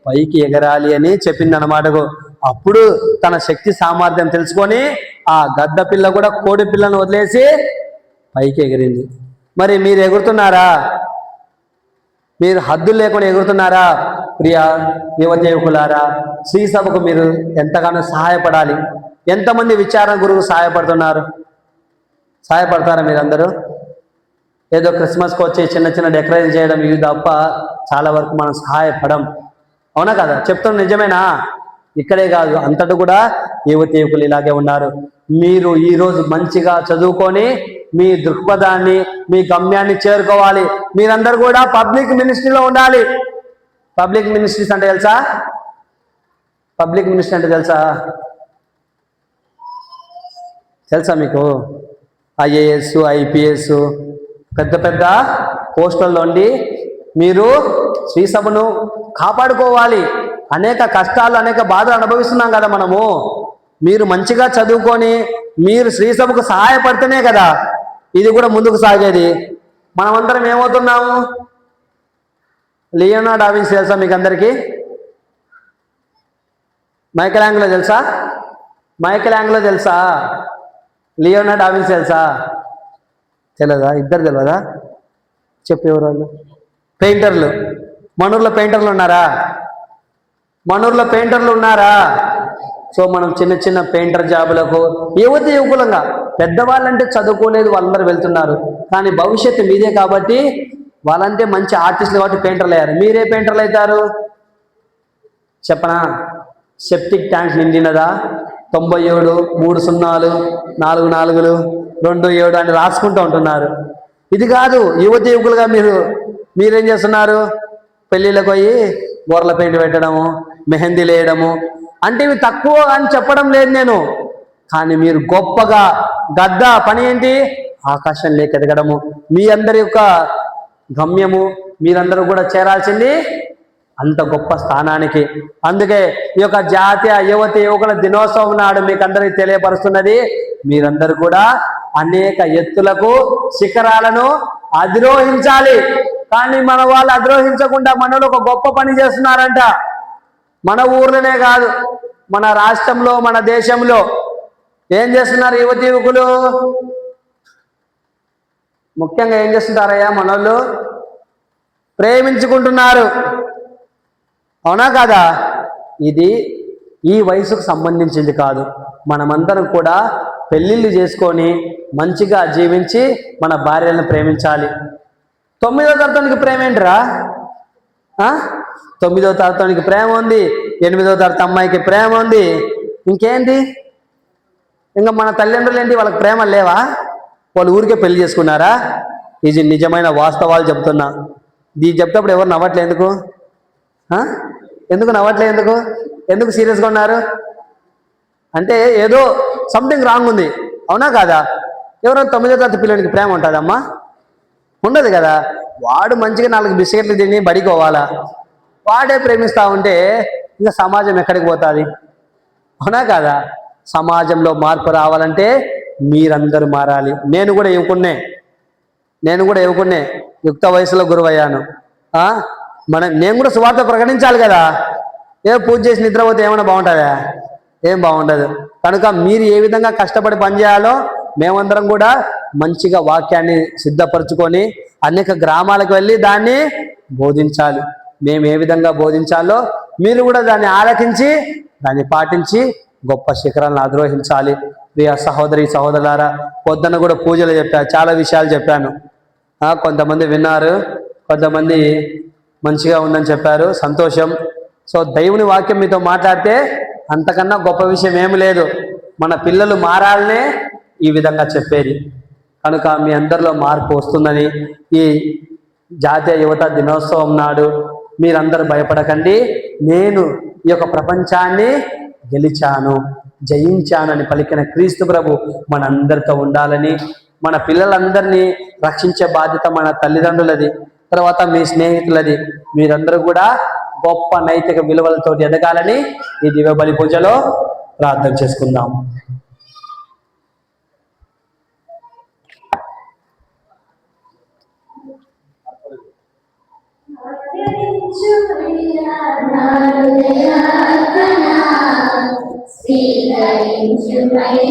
పైకి ఎగరాలి అని చెప్పింది అన్నమాటకు. అప్పుడు తన శక్తి సామర్థ్యం తెలుసుకొని ఆ గద్ద పిల్ల కూడా కోడి పిల్లను వదిలేసి పైకి ఎగిరింది. మరి మీరు ఎగురుతున్నారా? మీరు హద్దులు లేకుండా ఎగురుతున్నారా? ప్రియ యువకులారా, శ్రీ సభకు మీరు ఎంతగానో సహాయపడాలి. ఎంతమంది విచారణ గురువు సహాయపడతారా మీరందరూ? ఏదో క్రిస్మస్కి వచ్చి చిన్న డెకరేషన్ చేయడం ఇవి తప్ప చాలా వరకు మనం సహాయపడం. అవునా కదా? చెప్తాను, నిజమేనా? ఇక్కడే కాదు, అంతటా కూడా యువకులు ఇలాగే ఉన్నారు. మీరు ఈరోజు మంచిగా చదువుకొని మీ దృక్పథాన్ని, మీ గమ్యాన్ని చేరుకోవాలి. మీరందరూ కూడా పబ్లిక్ మినిస్ట్రీలో ఉండాలి. పబ్లిక్ మినిస్ట్రీస్ అంటే తెలుసా? తెలుసా మీకు? ఐఏఎస్, ఐపీఎస్ పెద్ద పోస్టుల్లో ఉండి మీరు శ్రీ సభను కాపాడుకోవాలి. అనేక కష్టాలు, అనేక బాధలు అనుభవిస్తున్నాం కదా మనము. మీరు మంచిగా చదువుకొని మీరు శ్రీ సభకు సహాయపడితేనే కదా ఇది కూడా ముందుకు సాగేది. మనమందరం ఏమవుతున్నాము? లియోనార్డో డా వించి తెలుసా మీకు అందరికీ? మైకేల్ యాంగిలో తెలుసా? లియోనార్డో డా వించి తెలుసా? తెలియదా? ఇద్దరు తెలియదా? చెప్పేవారు వాళ్ళు. పెయింటర్లు, మనూర్లో పెయింటర్లు ఉన్నారా? సో మనం చిన్న పెయింటర్ జాబులకు యువకులంగా పెద్దవాళ్ళంటే చదువుకోలేదు, వాళ్ళందరూ వెళ్తున్నారు. కానీ భవిష్యత్తు మీదే కాబట్టి వాళ్ళంటే మంచి ఆర్టిస్టులు కాబట్టి పెయింటర్లు అయ్యారు. మీరే పెయింటర్లు అవుతారు చెప్పనా? సెప్టిక్ ట్యాంక్ నిండినదా 97 3 సున్నాలు 4 4లు 2 7 అని రాసుకుంటూ ఉంటున్నారు. ఇది కాదు. యువతి యువకులుగా మీరేం చేస్తున్నారు? పెళ్ళిళ్ళకి పోయి గోర్ల పెయింట్ పెట్టడము, మెహందీలు వేయడము. అంటే ఇవి తక్కువ అని చెప్పడం లేదు నేను, కానీ మీరు గొప్పగా గద్ద పని ఏంటి? ఆకాశం లేక ఎదగడము. మీ అందరి యొక్క గమ్యము, మీరందరూ కూడా చేరాల్సింది అంత గొప్ప స్థానానికి. అందుకే ఈ యొక్క జాతీయ యువతి యువకుల దినోత్సవం నాడు మీకు అందరికి తెలియపరుస్తున్నది, మీరందరూ కూడా అనేక ఎత్తులకు శిఖరాలను అధిరోహించాలి. కానీ మన వాళ్ళు అధిరోహించకుండా మనలో ఒక గొప్ప పని చేస్తున్నారంట. మన ఊర్లోనే కాదు, మన రాష్ట్రంలో, మన దేశంలో ఏం చేస్తున్నారు యువతి యువకులు? ముఖ్యంగా ఏం చేస్తుంటారయ్యా మనోళ్ళు? ప్రేమించుకుంటున్నారు. అవునా కాదా? ఇది ఈ వయసుకు సంబంధించింది కాదు. మనమందరం కూడా పెళ్ళిళ్ళు చేసుకొని మంచిగా జీవించి మన భార్యలను ప్రేమించాలి. 9వ తరగతికి ప్రేమ ఏంటిరా? 9వ తరగతికి ప్రేమ ఉంది, 8వ తరగతి అమ్మాయికి ప్రేమ ఉంది. ఇంకేంటి? ఇంకా మన తల్లిదండ్రులు ఏంటి, వాళ్ళకి ప్రేమ లేవా? వాళ్ళు ఊరికే పెళ్లి చేసుకున్నారా? ఇది నిజమైన వాస్తవాలు చెప్తున్నా. ఇది చెప్తేప్పుడు ఎవరు నవ్వట్లే ఎందుకు? ఎందుకు నవ్వట్లే? ఎందుకు సీరియస్గా ఉన్నారు? అంటే ఏదో సంథింగ్ రాంగ్ ఉంది. అవునా కాదా? ఎవరైనా 9వ తరగతి పిల్లలకి ప్రేమ ఉంటుందమ్మా? ఉండదు కదా. వాడు మంచిగా 4 బిస్కెట్లు తిని బడికి పోవాలా, వాడే ప్రేమిస్తూ ఉంటే ఇంకా సమాజం ఎక్కడికి పోతుంది? అవునా కాదా? సమాజంలో మార్పు రావాలంటే మీరందరూ మారాలి. నేను కూడా యువకున్నే, యుక్త వయసులో గురువయ్యాను. నేను కూడా సువార్త ప్రకటించాలి కదా. పూజ చేసి నిద్రపోతే ఏమైనా బాగుంటుందా? ఏం బాగుండదు. కనుక మీరు ఏ విధంగా కష్టపడి పనిచేయాలో మేమందరం కూడా మంచిగా వాక్యాన్ని సిద్ధపరచుకొని అనేక గ్రామాలకు వెళ్ళి దాన్ని బోధించాలి. మేము ఏ విధంగా బోధించాలో మీరు కూడా దాన్ని ఆలకించి దాన్ని పాటించి గొప్ప శిఖరాలను అధిరోహించాలి. ప్రియ సహోదరి సహోదరులారా, పొద్దున్న కూడా పూజలు చెప్పాను, చాలా విషయాలు చెప్పాను. కొంతమంది విన్నారు, కొంతమంది మంచిగా ఉందని చెప్పారు. సంతోషం. సో దేవుని వాక్యం మీతో మాట్లాడితే అంతకన్నా గొప్ప విషయం ఏమి లేదు. మన పిల్లలు మారాలనే ఈ విధంగా చెప్పేది. కనుక మీ అందరిలో మార్పు వస్తుందని ఈ జాతీయ యువత దినోత్సవం నాడు మీరందరూ భయపడకండి. నేను ఈ యొక్క ప్రపంచాన్ని గెలిచాను, జయించానని పలికిన క్రీస్తు ప్రభు మనందరితో ఉండాలని, మన పిల్లలందరినీ రక్షించే బాధ్యత మన తల్లిదండ్రులది, తర్వాత మీ స్నేహితులది. మీరందరూ కూడా గొప్ప నైతిక విలువలతో ఎదగాలని ఈ దివ్య బలి పూజలో ప్రార్థన చేసుకుందాం.